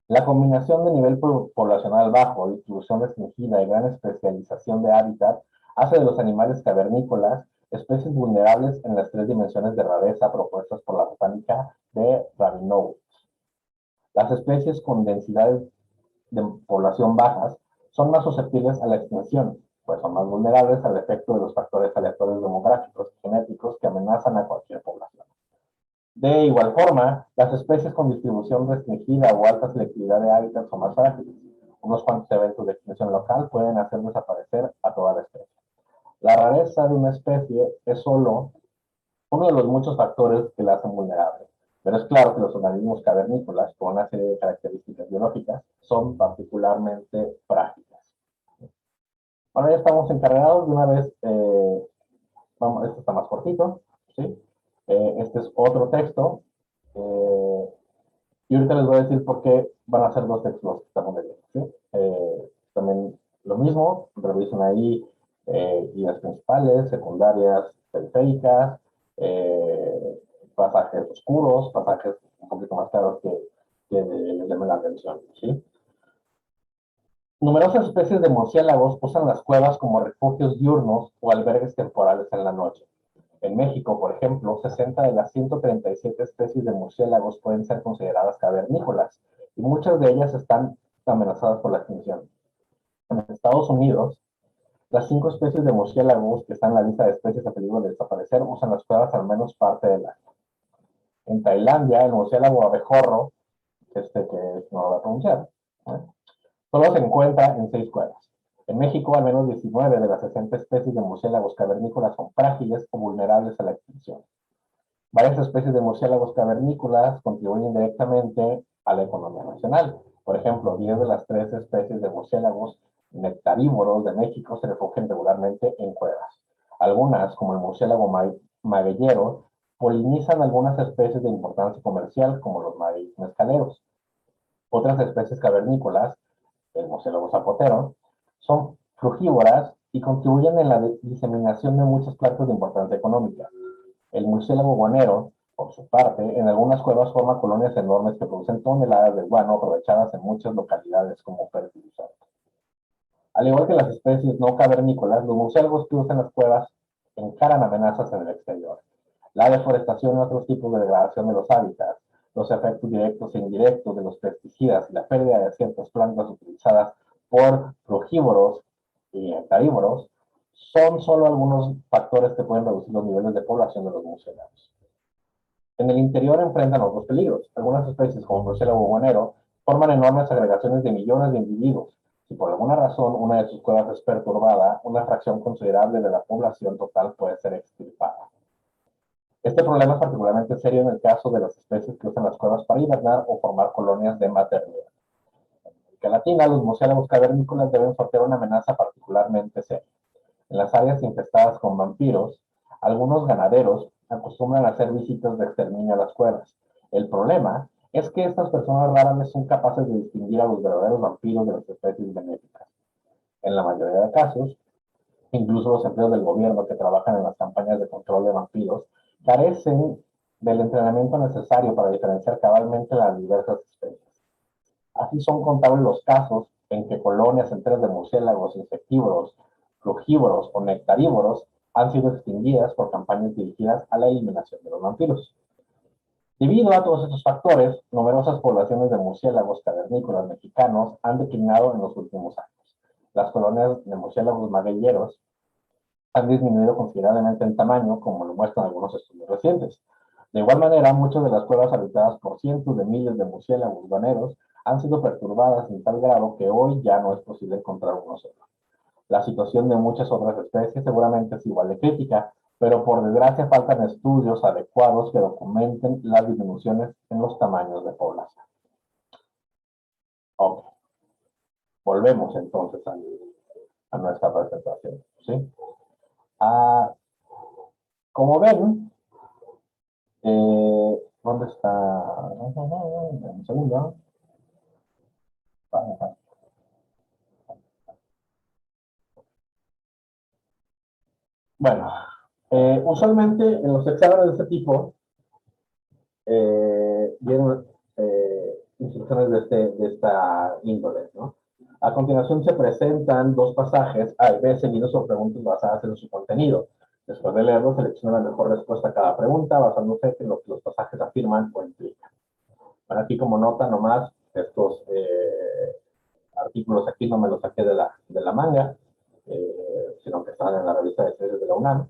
La combinación de nivel poblacional bajo, distribución restringida y gran especialización de hábitat hace de los animales cavernícolas especies vulnerables en las 3 dimensiones de rareza propuestas por la botánica de Rabinow. Las especies con densidades de población bajas son más susceptibles a la extinción, pues son más vulnerables al efecto de los factores aleatorios demográficos y genéticos que amenazan a cualquier población. De igual forma, las especies con distribución restringida o alta selectividad de hábitats son más frágiles. Unos cuantos eventos de extinción local pueden hacer desaparecer a toda la especie. La rareza de una especie es solo uno de los muchos factores que la hacen vulnerable, pero es claro que los organismos cavernícolas, con una serie de características biológicas, son particularmente frágiles. Ahora ya estamos encargados de una vez, este está más cortito, ¿sí? Este es otro texto, y ahorita les voy a decir por qué van a ser 2 textos los que estamos leyendo, ¿sí? También lo mismo, revisen ahí guías principales, secundarias, periféricas, pasajes oscuros, pasajes un poquito más claros que les llamen la atención, ¿sí? Numerosas especies de murciélagos usan las cuevas como refugios diurnos o albergues temporales en la noche. En México, por ejemplo, 60 de las 137 especies de murciélagos pueden ser consideradas cavernícolas y muchas de ellas están amenazadas por la extinción. En Estados Unidos, las 5 especies de murciélagos que están en la lista de especies a peligro de desaparecer usan las cuevas al menos parte del año. En Tailandia, el murciélago abejorro, que no lo voy a pronunciar, ¿eh? Solo se encuentra en 6 cuevas. En México, al menos 19 de las 60 especies de murciélagos cavernícolas son frágiles o vulnerables a la extinción. Varias especies de murciélagos cavernícolas contribuyen directamente a la economía nacional. Por ejemplo, 10 de las 13 especies de murciélagos nectarívoros de México se refugian regularmente en cuevas. Algunas, como el murciélago magueyero, polinizan algunas especies de importancia comercial, como los magueyes mezcaleros. Otras especies cavernícolas, el murciélago zapotero, son frugívoras y contribuyen en la diseminación de muchas plantas de importancia económica. El murciélago guanero, por su parte, en algunas cuevas forma colonias enormes que producen toneladas de guano aprovechadas en muchas localidades como fertilizante. Al igual que las especies no cavernícolas, los murciélagos que usan las cuevas encaran amenazas en el exterior. La deforestación y otros tipos de degradación de los hábitats, los efectos directos e indirectos de los pesticidas y la pérdida de ciertas plantas utilizadas por frugívoros y carnívoros son solo algunos factores que pueden reducir los niveles de población de los murciélagos. En el interior enfrentan otros peligros. Algunas especies, como el murciélago guanero, forman enormes agregaciones de millones de individuos. Si por alguna razón una de sus cuevas es perturbada, una fracción considerable de la población total puede ser extirpada. Este problema es particularmente serio en el caso de las especies que usan las cuevas para hibernar o formar colonias de maternidad. En América Latina, los murciélagos cavernícolas deben sortear una amenaza particularmente seria. En las áreas infestadas con vampiros, algunos ganaderos acostumbran a hacer visitas de exterminio a las cuevas. El problema es que estas personas raras vez son capaces de distinguir a los verdaderos vampiros de las especies benéficas. En la mayoría de casos, incluso los empleados del gobierno que trabajan en las campañas de control de vampiros carecen del entrenamiento necesario para diferenciar cabalmente las diversas especies. Así son contables los casos en que colonias enteras de murciélagos insectívoros, frugívoros o nectarívoros han sido extinguidas por campañas dirigidas a la eliminación de los vampiros. Debido a todos estos factores, numerosas poblaciones de murciélagos cavernícolas mexicanos han declinado en los últimos años. Las colonias de murciélagos magueyeros han disminuido considerablemente en tamaño, como lo muestran algunos estudios recientes. De igual manera, muchas de las cuevas habitadas por cientos de miles de murciélagos urbaneros han sido perturbadas en tal grado que hoy ya no es posible encontrar uno solo. La situación de muchas otras especies seguramente es igual de crítica, pero por desgracia faltan estudios adecuados que documenten las disminuciones en los tamaños de población. Ok, volvemos entonces a nuestra presentación, ¿sí? Como ven, ¿dónde está? Un segundo. Bueno, usualmente en los exámenes de este tipo vienen instrucciones de esta índole, ¿no? A continuación se presentan dos pasajes A y B seguidos por preguntas basadas en su contenido. Después de leerlo, selecciona la mejor respuesta a cada pregunta basándose en lo que los pasajes afirman o implican. Bueno, aquí como nota nomás, estos artículos aquí no me los saqué de la manga, sino que están en la revista de ciencias de la UNAM.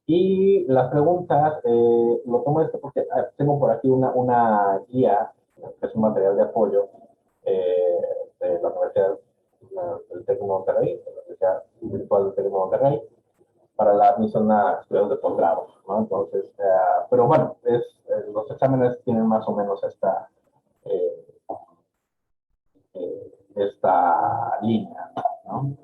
Y las preguntas, lo tomo esto porque tengo por aquí una guía, que es un material de apoyo de la Universidad del Tec de Monterrey, de la Universidad Virtual del Tec de Monterrey, para la admisión a estudios de posgrado, ¿no? Entonces, pero bueno, los exámenes tienen más o menos eh, esta línea, ¿no?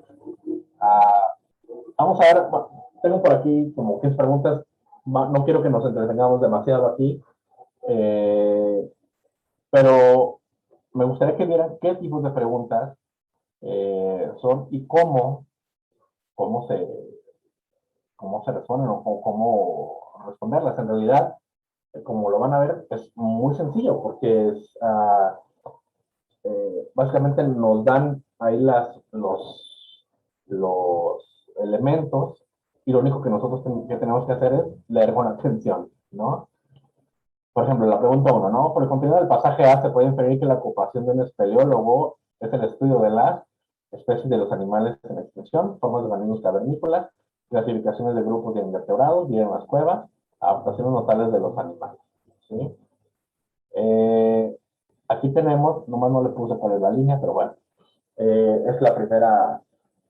Vamos a ver, bueno, tengo por aquí como 15 preguntas, no quiero que nos entretengamos demasiado aquí, pero me gustaría que vieran qué tipos de preguntas son y cómo se, cómo se responden o cómo responderlas. En realidad, como lo van a ver, es muy sencillo porque básicamente nos dan ahí los elementos y lo único que nosotros tenemos que hacer es leer con atención, ¿no? Por ejemplo, la pregunta 1, ¿no? Por el contenido del pasaje A se puede inferir que la ocupación de un espeleólogo es el estudio de las especies de los animales en extinción, formas de organismos cavernícolas, clasificaciones de grupos de invertebrados, vida en las cuevas, adaptaciones notables de los animales, ¿sí? Aquí tenemos, nomás no le puse cuál es la línea, pero bueno, es la primera,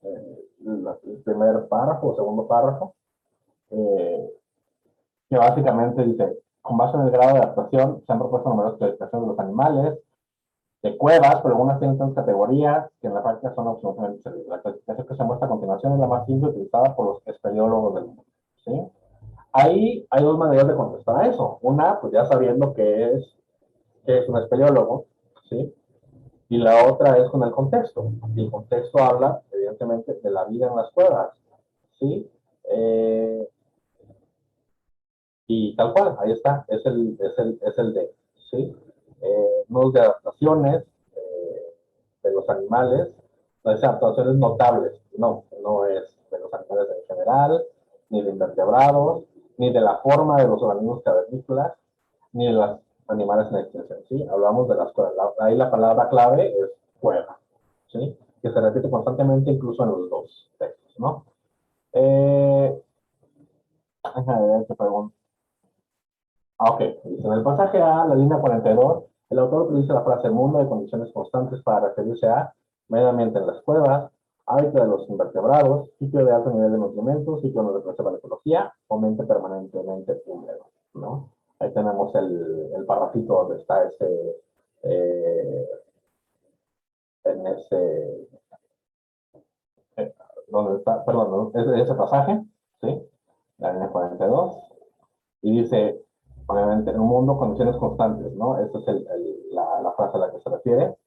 el primer párrafo o segundo párrafo, que básicamente dice, con base en el grado de adaptación, se han propuesto numerosas clasificaciones de los animales, de cuevas, pero algunas tienen tantas categorías que en la práctica son absolutamente serviles. La clasificación que se muestra a continuación es la más simple utilizada por los espeleólogos del mundo, ¿sí? Ahí hay dos maneras de contestar a eso. Una, pues ya sabiendo qué es un espeleólogo, ¿sí? Y la otra es con el contexto. Y el contexto habla, evidentemente, de la vida en las cuevas, ¿sí? Y tal cual, ahí está, es el D, ¿sí? Modos de adaptaciones de los animales, no es adaptaciones notables, no es de los animales en general, ni de invertebrados, ni de la forma de los organismos cavernícolas, ni de los animales en extinción, ¿sí? Hablamos de las cuevas, ahí la palabra clave es cueva, ¿sí? Que se repite constantemente incluso en los dos textos, ¿no? Déjame ver qué pregunta. Ok, dice, en el pasaje A, la línea 42, el autor utiliza la frase mundo de condiciones constantes para referirse a medio ambiente en las cuevas, hábitat de los invertebrados, sitio de alto nivel de nutrimentos, sitio donde se preserva la ecología, o mente permanentemente húmedo, ¿no? Ahí tenemos el parrafito donde está eh, en ese, donde está, perdón, ese pasaje, ¿sí? La línea 42, y dice, obviamente, en un mundo, condiciones constantes, ¿no? Esa es la frase a la que se refiere.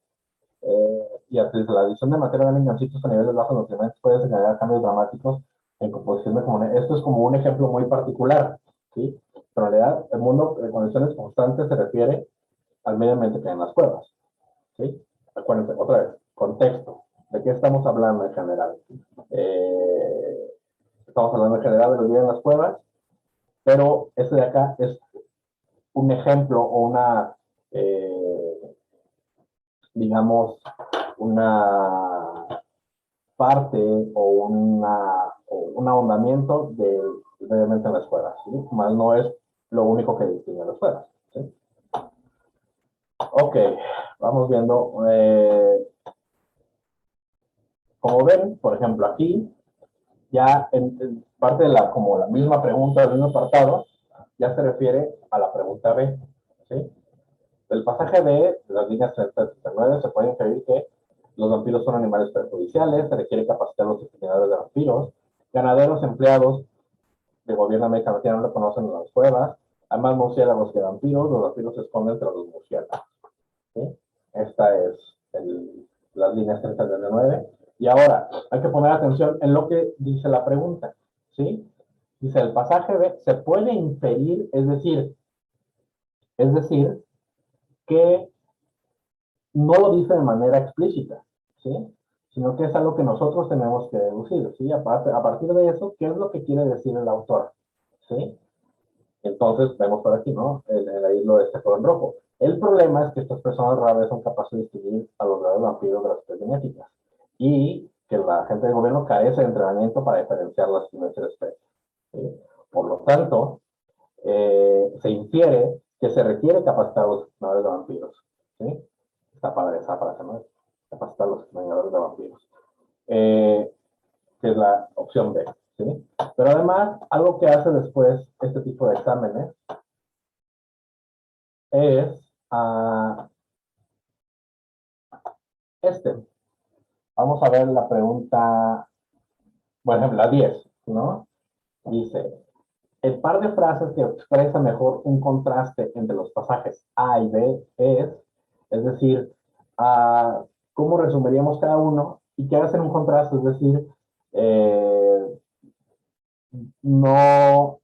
Y antes de la adición de materia orgánica en sitios a niveles bajos de nutrientes puede generar cambios dramáticos en composición de comunidades. Esto es como un ejemplo muy particular, ¿sí? Pero en realidad, el mundo de condiciones constantes se refiere al medio ambiente que hay en las cuevas. ¿Sí? Acuérdense, otra vez, contexto. ¿De qué estamos hablando en general? Estamos hablando en general de la vida en las cuevas, pero este de acá es un ejemplo o una, digamos, una parte o un ahondamiento del medio ambiente en las cuevas. ¿Sí? Más no es lo único que distingue las cuevas. ¿Sí? Ok, vamos viendo. Como ven, por ejemplo, aquí, ya en parte de como la misma pregunta del mismo apartado, ya se refiere a la pregunta B. ¿Sí? Del pasaje B, de las líneas 30 y 39, se puede inferir que los vampiros son animales perjudiciales, se requiere capacitar a los exterminadores de vampiros, ganaderos, empleados de gobierno de América Latina no reconocen las cuevas, hay más murciélagos que vampiros, los vampiros se esconden entre los murciélagos. ¿Sí? Esta es las líneas 30 y 39. Y ahora, hay que poner atención en lo que dice la pregunta. ¿Sí? Dice, el pasaje B se puede inferir, es decir, que no lo dice de manera explícita, ¿sí? Sino que es algo que nosotros tenemos que deducir, ¿sí? A partir de eso, ¿qué es lo que quiere decir el autor? ¿Sí? Entonces, vemos por aquí, ¿no? El hilo de este color rojo. El problema es que estas personas rara vez son capaces de distinguir a los verdaderos vampiros de las especies genéticas y que la gente del gobierno carece de entrenamiento para diferenciar las diversas especies. ¿Sí? Por lo tanto, se infiere que se requiere capacitar a los entrenadores de vampiros. ¿Sí? Está padre esa frase, ¿no? Capacitar a los entrenadores de vampiros. Que es la opción B. ¿Sí? Pero además, algo que hace después este tipo de exámenes es este. Vamos a ver la pregunta, por ejemplo, la 10, ¿no? Dice, el par de frases que expresa mejor un contraste entre los pasajes A y B es decir, ¿cómo resumiríamos cada uno? Y que hacen un contraste, es decir, no,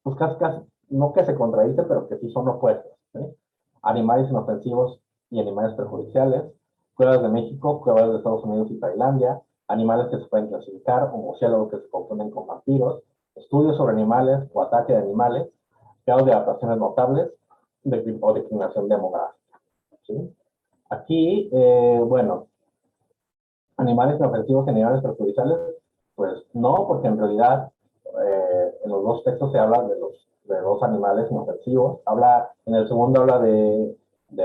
pues casi, no que se contradicen, pero que sí son opuestos. ¿Sí? Animales inofensivos y animales perjudiciales, cuevas de México, cuevas de Estados Unidos y Tailandia, animales que se pueden clasificar, o murciélagos que se confunden con vampiros, estudios sobre animales o ataque de animales, grados de adaptaciones notables o declinación demográfica. ¿Sí? Aquí, bueno, animales inofensivos y animales perjudiciales, pues no, porque en realidad en los dos textos se habla de dos animales inofensivos. En el segundo habla de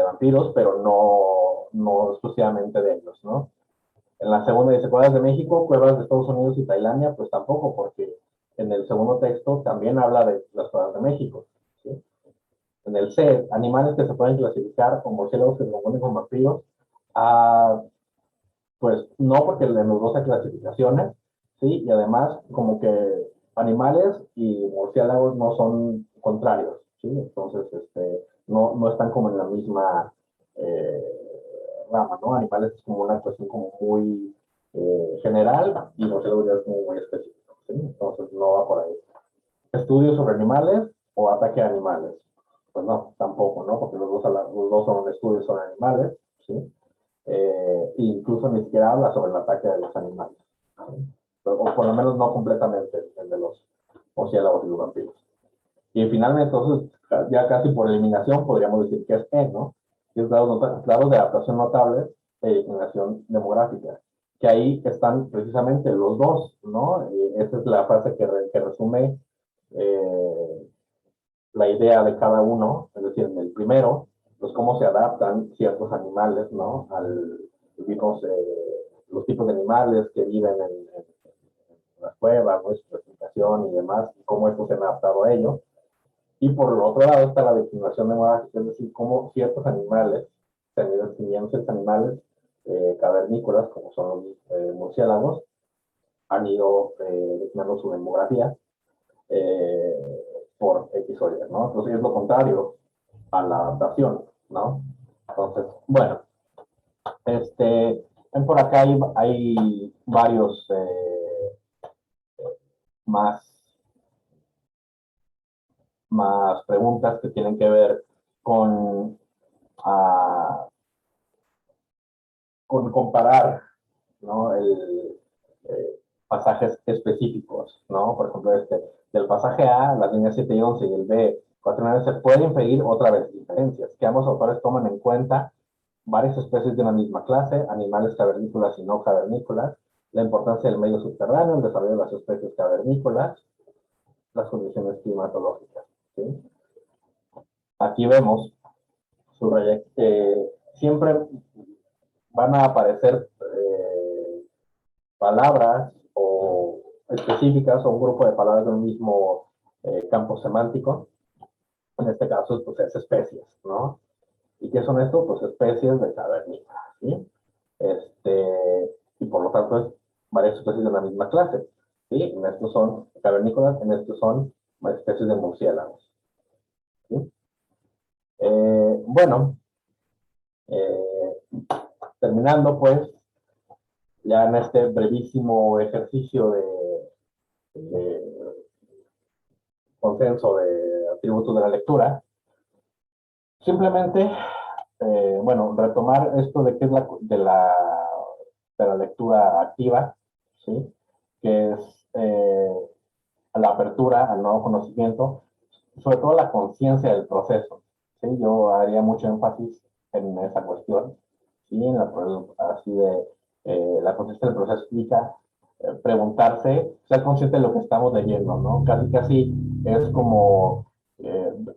vampiros, pero no exclusivamente de ellos, ¿no? En la segunda dice cuevas de México, cuevas de Estados Unidos y Tailandia, pues tampoco, porque en el segundo texto también habla de las cuevas de México. ¿Sí? En el C, animales que se pueden clasificar como murciélagos que se confunden con vampiros, pues no, porque en los dos hay clasificaciones, ¿sí? Y además, como que animales y murciélagos no son contrarios, ¿sí? Entonces, no están como en la misma rama, ¿no? Animales es como una cuestión como muy general y murciélagos ya es como muy específico, ¿sí? Entonces, no va por ahí. Estudios sobre animales o ataque a animales. Pues no, tampoco, ¿no? Porque los dos son estudios sobre animales, ¿sí? Incluso ni siquiera habla sobre el ataque de los animales, ¿no? O por lo menos no completamente el de los murciélagos y los vampiros. Y finalmente, entonces, ya casi por eliminación, podríamos decir que es E, ¿no? Que es grados de adaptación notables e declinación demográfica, que ahí están precisamente los dos, ¿no? Esa es la frase que resume la idea de cada uno, es decir, en el primero, pues cómo se adaptan ciertos animales, ¿no? Vimos los tipos de animales que viven en las cuevas, ¿no? Su clasificación y demás, y cómo estos se han adaptado a ello. Y por el otro lado está la declinación demográfica, es decir, cómo ciertos animales, se han ido extinguiendo ciertos animales cavernícolas, como son los murciélagos, han ido declinando su demografía por X o Y, ¿no? Entonces es lo contrario a la adaptación, ¿no? Entonces, bueno, por acá hay varios más más preguntas que tienen que ver con, ah, con comparar, ¿no? Pasajes específicos, ¿no? Por ejemplo, del pasaje A, las líneas 7 y 11 y el B, 4 y 9, se puede inferir otra vez diferencias, que ambos autores toman en cuenta varias especies de una misma clase, animales cavernícolas y no cavernícolas, la importancia del medio subterráneo, el desarrollo de las especies cavernícolas, las condiciones climatológicas, ¿sí? Aquí vemos, subraya, que siempre van a aparecer palabras o específicas o un grupo de palabras de un mismo campo semántico. En este caso, pues es especies, ¿no? ¿Y qué son estos? Pues especies de cavernícolas, ¿sí? Y por lo tanto es varias especies de la misma clase, ¿sí? En estos son cavernícolas, en estos son especies de murciélagos, ¿sí? Bueno, eh, terminando pues, ya en este brevísimo ejercicio de consenso de atributos de la lectura, simplemente, bueno, retomar esto de qué es de la lectura activa, ¿sí? Que es la apertura al nuevo conocimiento, sobre todo la conciencia del proceso, ¿sí? Yo haría mucho énfasis en esa cuestión, ¿sí? Así de la conciencia del proceso implica preguntarse, ser consciente de lo que estamos leyendo, ¿no? Casi, casi es como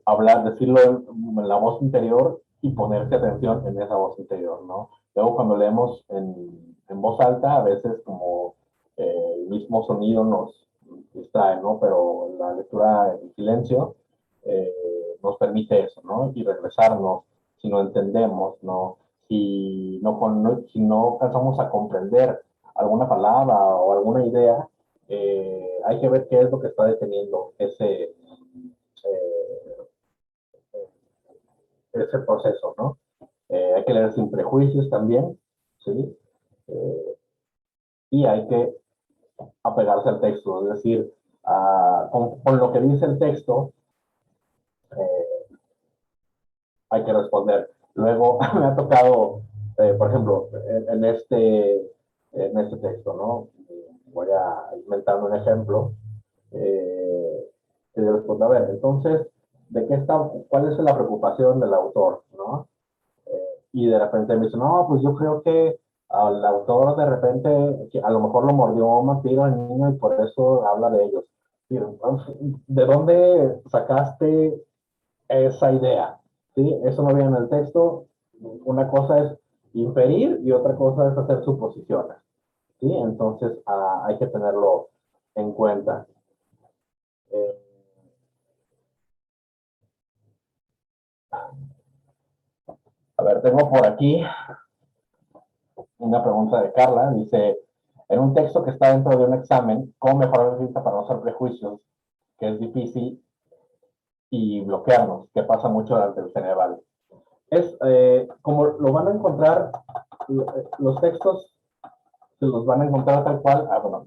hablar, decirlo en la voz interior y ponerte atención en esa voz interior, ¿no? Luego cuando leemos en voz alta, a veces como el mismo sonido nos distrae, ¿no? Pero la lectura en silencio eh, nos permite eso, ¿no? Y regresarnos si no entendemos, ¿no? Si no alcanzamos a comprender alguna palabra o alguna idea, hay que ver qué es lo que está deteniendo ese proceso, ¿no? Hay que leer sin prejuicios también, ¿sí? Eh, y hay que apegarse al texto, es decir, con lo que dice el texto, eh, hay que responder. Luego me ha tocado, por ejemplo, en este texto, ¿no? Voy a inventar un ejemplo. Que yo respondo, a ver, entonces, ¿cuál es la preocupación del autor, ¿no? Y de repente me dice, no, pues yo creo que al autor de repente, que a lo mejor lo mordió un vampiro al niño y por eso habla de ellos. ¿De dónde sacaste esa idea? ¿Sí? Eso no viene en el texto. Una cosa es inferir y otra cosa es hacer suposiciones. ¿Sí? Entonces hay que tenerlo en cuenta. Eh, a ver, tengo por aquí una pregunta de Carla. Dice, en un texto que está dentro de un examen, ¿cómo mejorar la lista para no hacer prejuicios? Que es difícil y bloquearnos, que pasa mucho durante el Ceneval. Como lo van a encontrar, los textos se los van a encontrar tal cual. Bueno,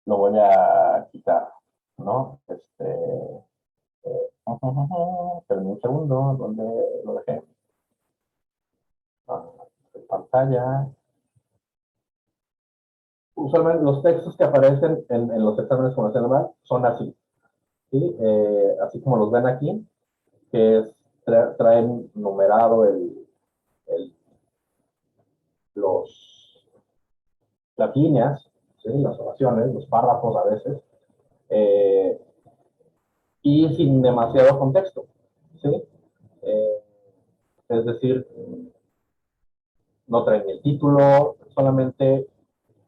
lo voy a quitar, ¿no? Esperen un segundo, ¿dónde lo dejé? Pantalla. Usualmente los textos que aparecen en los exámenes con el Ceneval son así, ¿sí? Así como los ven aquí, que traen numerado el, los, las líneas, ¿sí? Las oraciones, los párrafos a veces, eh, y sin demasiado contexto, ¿sí? Eh, es decir, no traen el título, solamente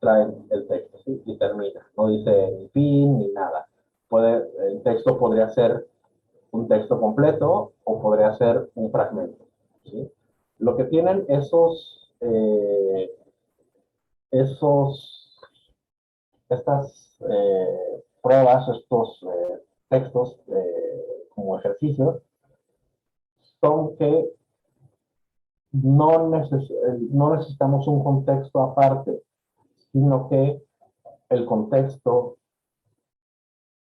traen el texto, ¿sí? Y termina, no dice ni fin ni nada. El texto podría ser un texto completo o podría ser un fragmento, ¿sí? Lo que tienen estas pruebas, estos textos como ejercicios, son que no necesitamos un contexto aparte, sino que el contexto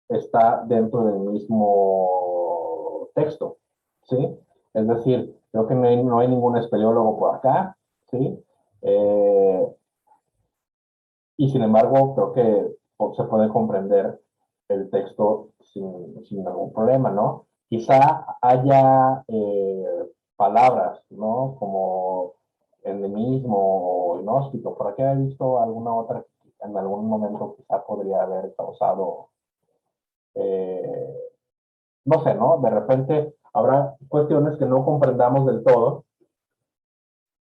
está dentro del mismo texto, ¿sí? Es decir, creo que no hay ningún espeleólogo por acá, ¿sí? Y sin embargo, creo que se puede comprender el texto sin algún problema, ¿no? Quizá haya palabras, ¿no? Como endemismo o inhóspito. Por aquí he visto alguna otra que en algún momento quizá podría haber causado, eh, no sé, ¿no? De repente habrá cuestiones que no comprendamos del todo,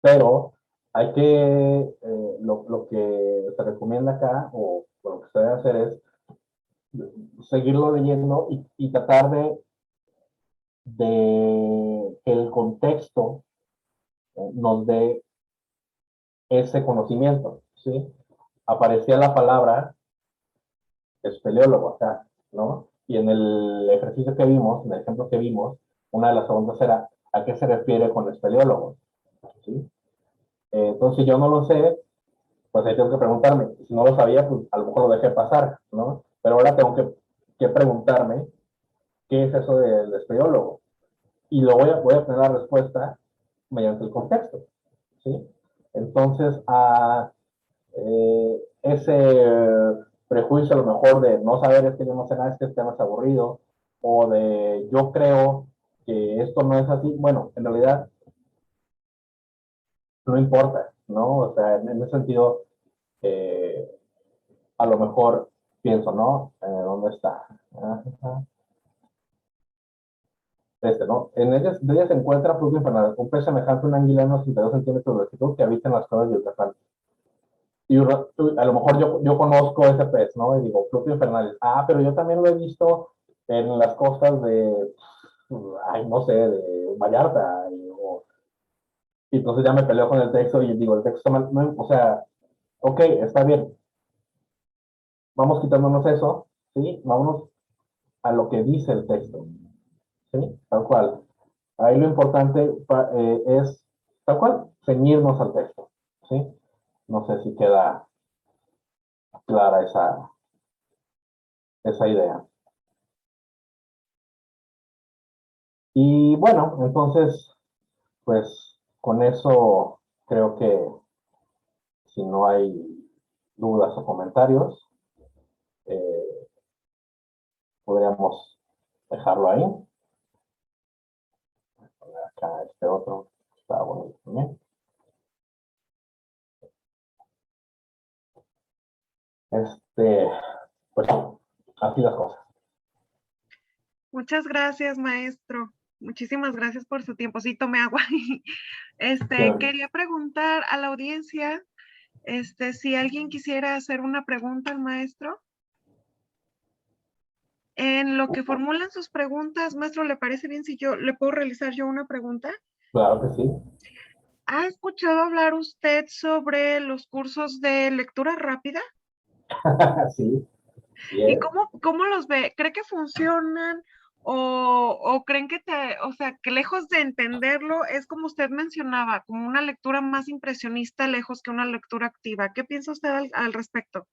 pero hay que, lo que se recomienda acá, o lo que se debe hacer es seguirlo leyendo y tratar de que el contexto nos dé ese conocimiento, ¿sí? Aparecía la palabra espeleólogo acá, ¿no? Y en el ejercicio que vimos, en el ejemplo que vimos, una de las preguntas era, ¿a qué se refiere con espeleólogo? ¿Sí? Entonces, si yo no lo sé, pues ahí tengo que preguntarme. Si no lo sabía, pues a lo mejor lo dejé pasar, ¿no? Pero ahora tengo que preguntarme qué es eso del espeleólogo. Y voy a tener la respuesta mediante el contexto, ¿sí? Entonces, ese prejuicio a lo mejor de no saber es que yo no sé nada, es que este tema es aburrido, o de yo creo que esto no es así, bueno, en realidad no importa, ¿no? O sea, en ese sentido, eh, a lo mejor pienso, ¿no? ¿Dónde está? ¿No? En ella se encuentra Plutio infernal, un pez semejante a un anguila de unos 32 centímetros de longitud que habita en las cuevas de Yucatán. Y a lo mejor yo conozco ese pez, ¿no? Y digo, Plutio infernal. Ah, pero yo también lo he visto en las costas de, ay, no sé, de Vallarta. Y entonces ya me peleo con el texto y digo, el texto está mal. No, o sea, ok, está bien. Vamos quitándonos eso, ¿sí? Vámonos a lo que dice el texto, ¿sí? Tal cual. Ahí lo importante es, tal cual, ceñirnos al texto, ¿sí? No sé si queda clara esa idea. Y bueno, entonces, pues con eso creo que si no hay dudas o comentarios, eh, podríamos dejarlo ahí. Acá este otro está bonito también. Pues así las cosas. Muchas gracias, maestro. Muchísimas gracias por su tiempo. Sí, tomé agua. Quería preguntar a la audiencia, si alguien quisiera hacer una pregunta al maestro. En lo que formulan sus preguntas, maestro, ¿le parece bien si yo le puedo realizar yo una pregunta? Claro que sí. ¿Ha escuchado hablar usted sobre los cursos de lectura rápida? Sí, sí ¿Y es. cómo los ve? ¿Cree que funcionan o creen o sea, que lejos de entenderlo, es como usted mencionaba, como una lectura más impresionista, lejos que una lectura activa? ¿Qué piensa usted al respecto?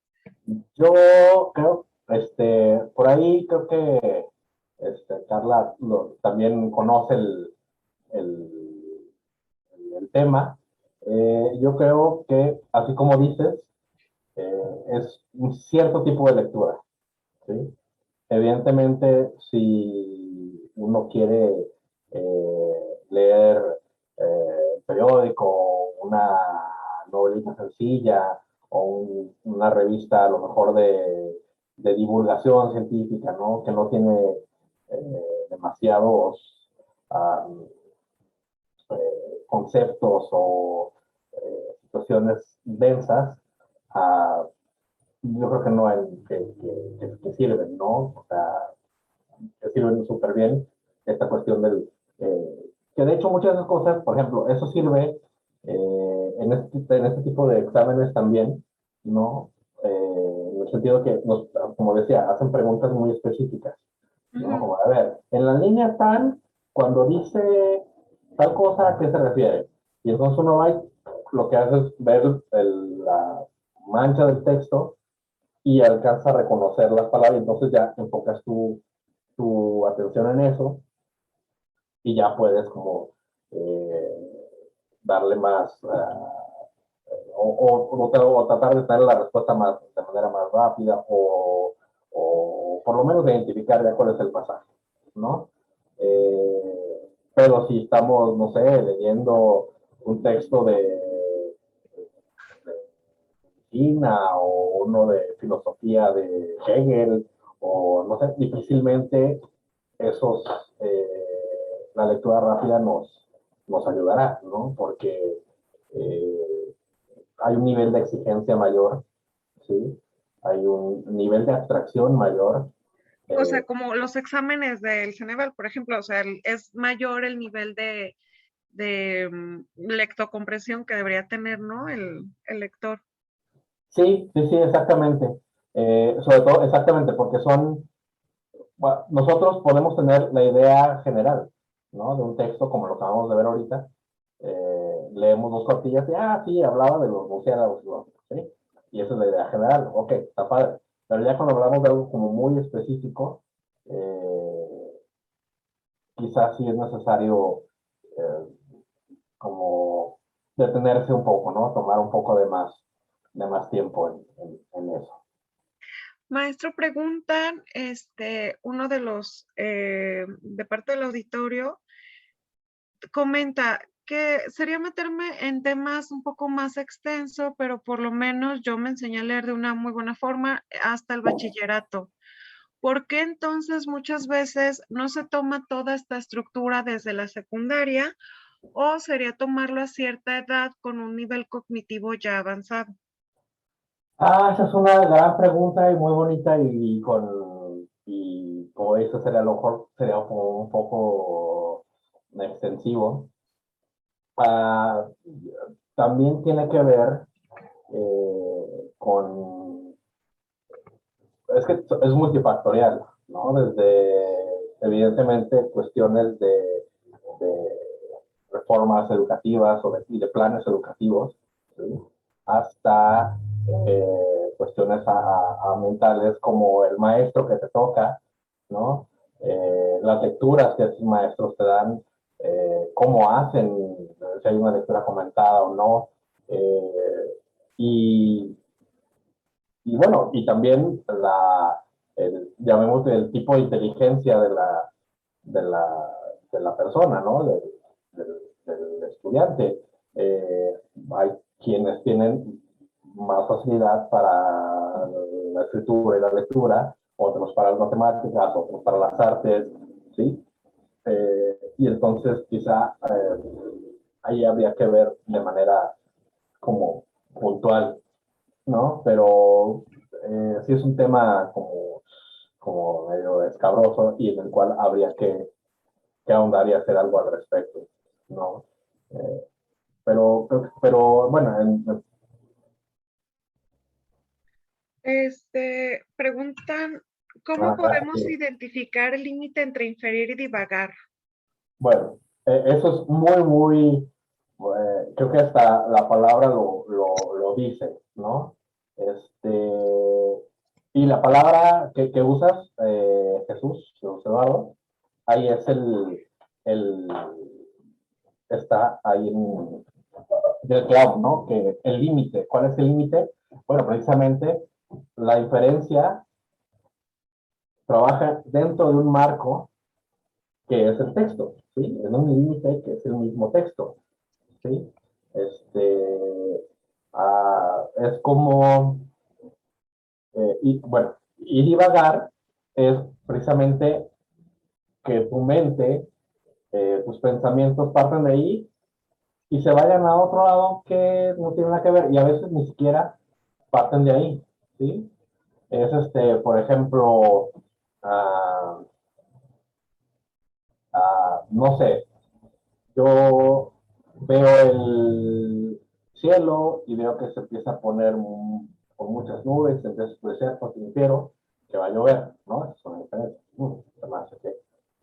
Yo creo, por ahí creo que Carla también conoce el, el tema. Yo creo que, así como dices, es un cierto tipo de lectura, ¿sí? Evidentemente, si uno quiere leer periódico, una novelita sencilla o una revista a lo mejor de divulgación científica, ¿no? Que no tiene demasiados conceptos o situaciones densas, yo creo que no hay que sirven, ¿no? O sea, que sirven súper bien esta cuestión que de hecho muchas de esas cosas, por ejemplo, eso sirve en este tipo de exámenes también, ¿no? En el sentido que, como decía, hacen preguntas muy específicas, ¿no? Ujú. Como, a ver, en la línea tal, cuando dice tal cosa, ¿a qué se refiere? Y entonces uno va y lo que hace es ver la mancha del texto y alcanza a reconocer las palabras, entonces ya enfocas tu atención en eso y ya puedes como darle más, o tratar de tener la respuesta más, de manera más rápida, o por lo menos identificar ya cuál es el pasaje, ¿no? Pero si estamos, no sé, leyendo un texto de medicina o uno de filosofía de Hegel, o no sé, difícilmente esos, la lectura rápida nos ayudará, ¿no? Porque hay un nivel de exigencia mayor, ¿sí? Hay un nivel de abstracción mayor. O sea, Eh, como los exámenes del Ceneval, por ejemplo, o sea, es mayor el nivel de lectocomprensión que debería tener, ¿no? El lector. sí, sí, sí, exactamente. Sobre todo, exactamente, porque son, bueno, nosotros podemos tener la idea general, ¿no? De un texto como lo acabamos de ver ahorita. Leemos dos cuartillas y, sí, hablaba de los murciélagos, ¿sí? Y esa es la idea general. Ok, está padre. Pero ya cuando hablamos de algo como muy específico, quizás sí es necesario como detenerse un poco, ¿no? Tomar un poco de más tiempo en eso. Maestro, preguntan, uno de los, de parte del auditorio, comenta que sería meterme en temas un poco más extenso, pero por lo menos yo me enseñé a leer de una muy buena forma hasta el bachillerato. ¿Por qué entonces muchas veces no se toma toda esta estructura desde la secundaria o sería tomarlo a cierta edad con un nivel cognitivo ya avanzado? Esa es una gran pregunta y muy bonita y como eso sería a lo mejor sería como un poco extensivo. Ah, también tiene que ver con, es que es multifactorial, ¿no? Desde, evidentemente, cuestiones de reformas educativas y de planes educativos, ¿sí? Hasta cuestiones ambientales como el maestro que te toca, ¿no? Las lecturas que esos maestros te dan, cómo hacen, si hay una lectura comentada o no, y y bueno, y también llamemos el tipo de inteligencia de la, de la persona, ¿no? Del estudiante. Hay quienes tienen más facilidad para la escritura y la lectura, otros para las matemáticas, otros para las artes, ¿sí? Y entonces quizá ahí habría que ver de manera como puntual, ¿no? Pero sí es un tema como medio escabroso y en el cual habría que ahondar y hacer algo al respecto, ¿no? Eh, pero bueno, Preguntan, ¿cómo podemos identificar el límite entre inferir y divagar? bueno, eso es muy, creo que hasta la palabra lo dice, ¿no? Y la palabra que usas, Jesús, Eduardo, ahí es el, está ahí del clavo, ¿no? Que el límite, ¿cuál es el límite? Bueno, precisamente la diferencia trabaja dentro de un marco que es el texto, ¿sí? En un límite que es el mismo texto, ¿sí? Es como, y bueno, y divagar es precisamente que tu mente, tus pensamientos parten de ahí y se vayan a otro lado que no tiene nada que ver y a veces ni siquiera parten de ahí, ¿sí? Es por ejemplo, uh, no sé, yo veo el cielo y veo que se empieza a poner con muchas nubes, entonces puede ser porque infiero que va a llover, ¿no? Esas son diferencias. Además,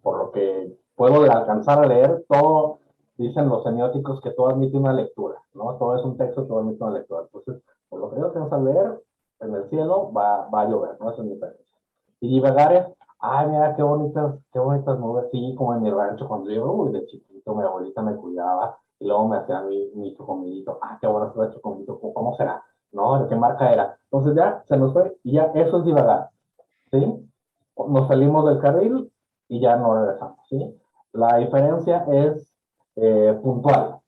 por lo que puedo alcanzar a leer, todo, dicen los semióticos que todo admite una lectura, ¿no? Todo es un texto, todo admite una lectura. Entonces, por lo que yo alcanzo a leer, en el cielo va a llover, ¿no? Eso es mi diferencia. Y divagar es, ay, mira qué bonitas nubes, sí, como en mi rancho cuando yo, uy, de chiquito mi abuelita me cuidaba y luego me hacía mi chocomilito, ah, qué bueno es el chocomilito, ¿cómo será? ¿No? ¿De qué marca era? Entonces ya se nos fue y ya eso es divagar, ¿sí? Nos salimos del carril y ya no regresamos, ¿sí? La diferencia es puntual,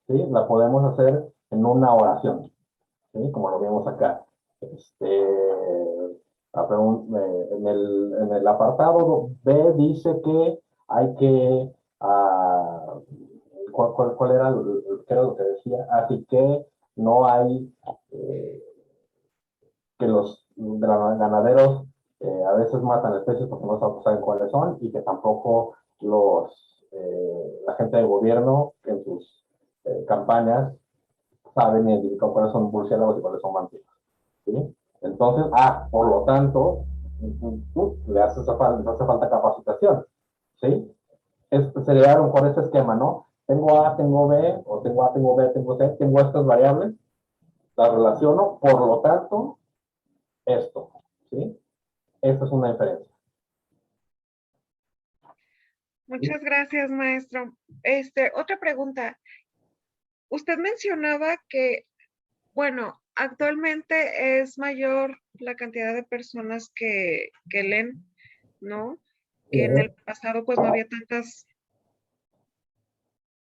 ¿sí? La podemos hacer en una oración, ¿sí? Como lo vimos acá. En el apartado B dice que hay que, ¿cuál era, qué era lo que decía? Así que no hay, eh, que los ganaderos a veces matan especies porque no saben cuáles son y que tampoco la gente del gobierno en sus campañas saben identificar cuáles son murciélagos y cuáles son vampiros. ¿Sí? Entonces, por lo tanto, le hace falta capacitación. ¿Sí? Sería a lo mejor ese esquema, ¿no? Tengo A, tengo B, o tengo A, tengo B, tengo C, tengo estas variables, las relaciono, por lo tanto, esto. ¿Sí? Esta es una diferencia. Muchas gracias, maestro. Otra pregunta. Usted mencionaba que, bueno, actualmente es mayor la cantidad de personas que leen, ¿no? Que en el pasado pues no había tantas.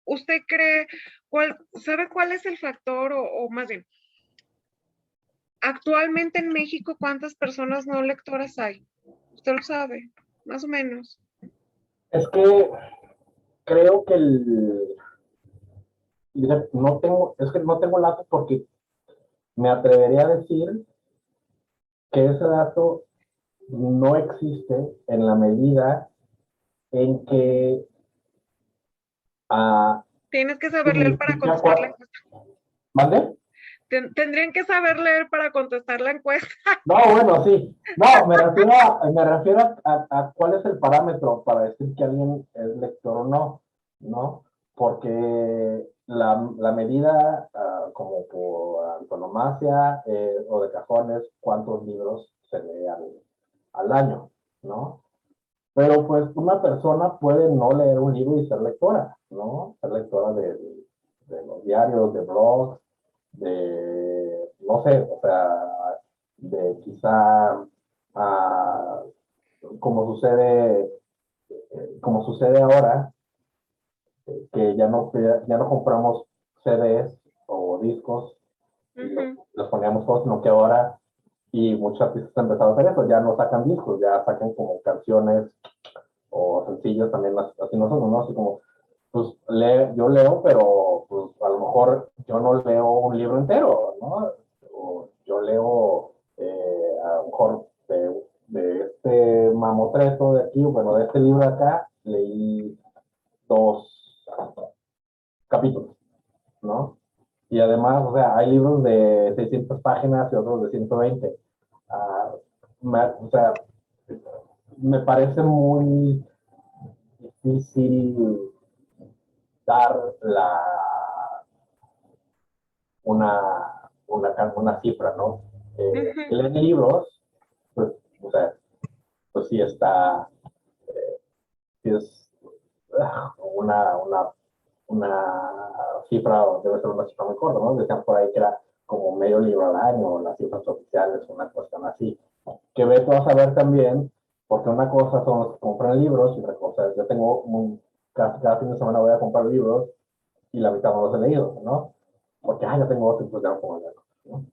¿Usted cree, sabe cuál es el factor o más bien, actualmente en México cuántas personas no lectoras hay? Usted lo sabe, más o menos. Es que creo que es que no tengo el dato porque me atrevería a decir que ese dato no existe en la medida en que Tienes que saber leer para significa contestar la encuesta. ¿Mande? Tendrían que saber leer para contestar la encuesta. No, bueno, sí. No, me refiero a cuál es el parámetro para decir que alguien es lector o no, ¿no? Porque la medida, como por antonomasia o de cajones, cuántos libros se lee al año, ¿no? Pero pues una persona puede no leer un libro y ser lectora, ¿no? Ser lectora de los diarios, de blogs, no sé, o sea, de quizá, ah, como sucede, como sucede ahora, que ya no compramos CDs o discos y los poníamos todos, sino que ahora, y muchos artistas han empezado a hacer eso, ya no sacan discos, ya sacan como canciones o sencillos también, así nosotros, ¿no? Así como, pues yo leo, pero pues a lo mejor yo no leo un libro entero, ¿no? O yo leo a lo mejor de este mamotreto de aquí, bueno, de este libro de acá, leí 2 capítulos, ¿no? Y además, o sea, hay libros de 600 páginas y otros de 120. O sea, me parece muy difícil dar una cifra, ¿no? Que leen libros, pues, o sea, pues sí está, sí es una cifra, debe ser una cifra muy corta, ¿no? Decían por ahí que era como medio libro al año, las cifras oficiales, una cuestión así. Que ve a saber también, porque una cosa son los que compran libros y otra cosa es, yo tengo cada fin de semana voy a comprar libros y la mitad no los he leído, ¿no? Porque, ya tengo otro y pues ya no puedo leerlo, ¿no?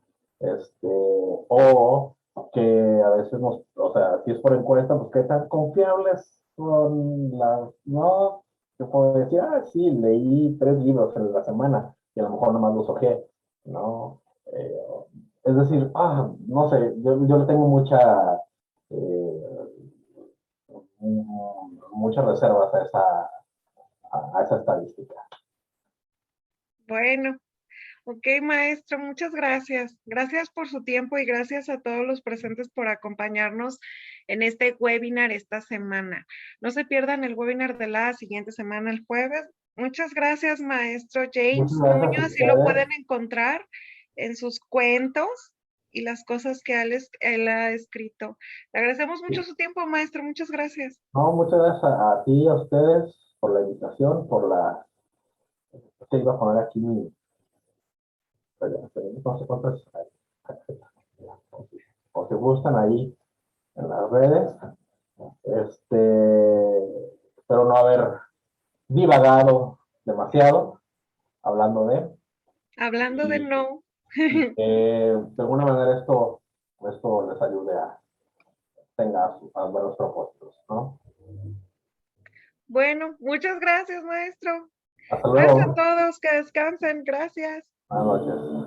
O que a veces o sea, si es por encuesta, pues qué tan confiables son no, yo puedo decir, sí, leí 3 libros en la semana y a lo mejor nomás los ojé, ¿no? Es decir, no sé, yo le tengo muchas reservas a esa estadística. Bueno, ok, maestro, muchas gracias. Gracias por su tiempo y gracias a todos los presentes por acompañarnos en este webinar esta semana. No se pierdan el webinar de la siguiente semana, el jueves. Muchas gracias, maestro James Muchas gracias Nuño. a Así lo ustedes. pueden encontrar en sus cuentos. y las cosas que él ha escrito. Le agradecemos mucho su tiempo, maestro. Muchas gracias. No, muchas gracias a ti y a ustedes por la invitación, por la... Te iba a poner aquí mi... No sé cuántas... O si buscan ahí en las redes. Espero no haber divagado demasiado hablando de... Hablando de Y, no. y que de alguna manera esto les ayude a tenga a buenos propósitos, ¿no? Bueno, muchas gracias, maestro. Hasta Gracias a luego. todos. Que descansen. Gracias. Buenas noches.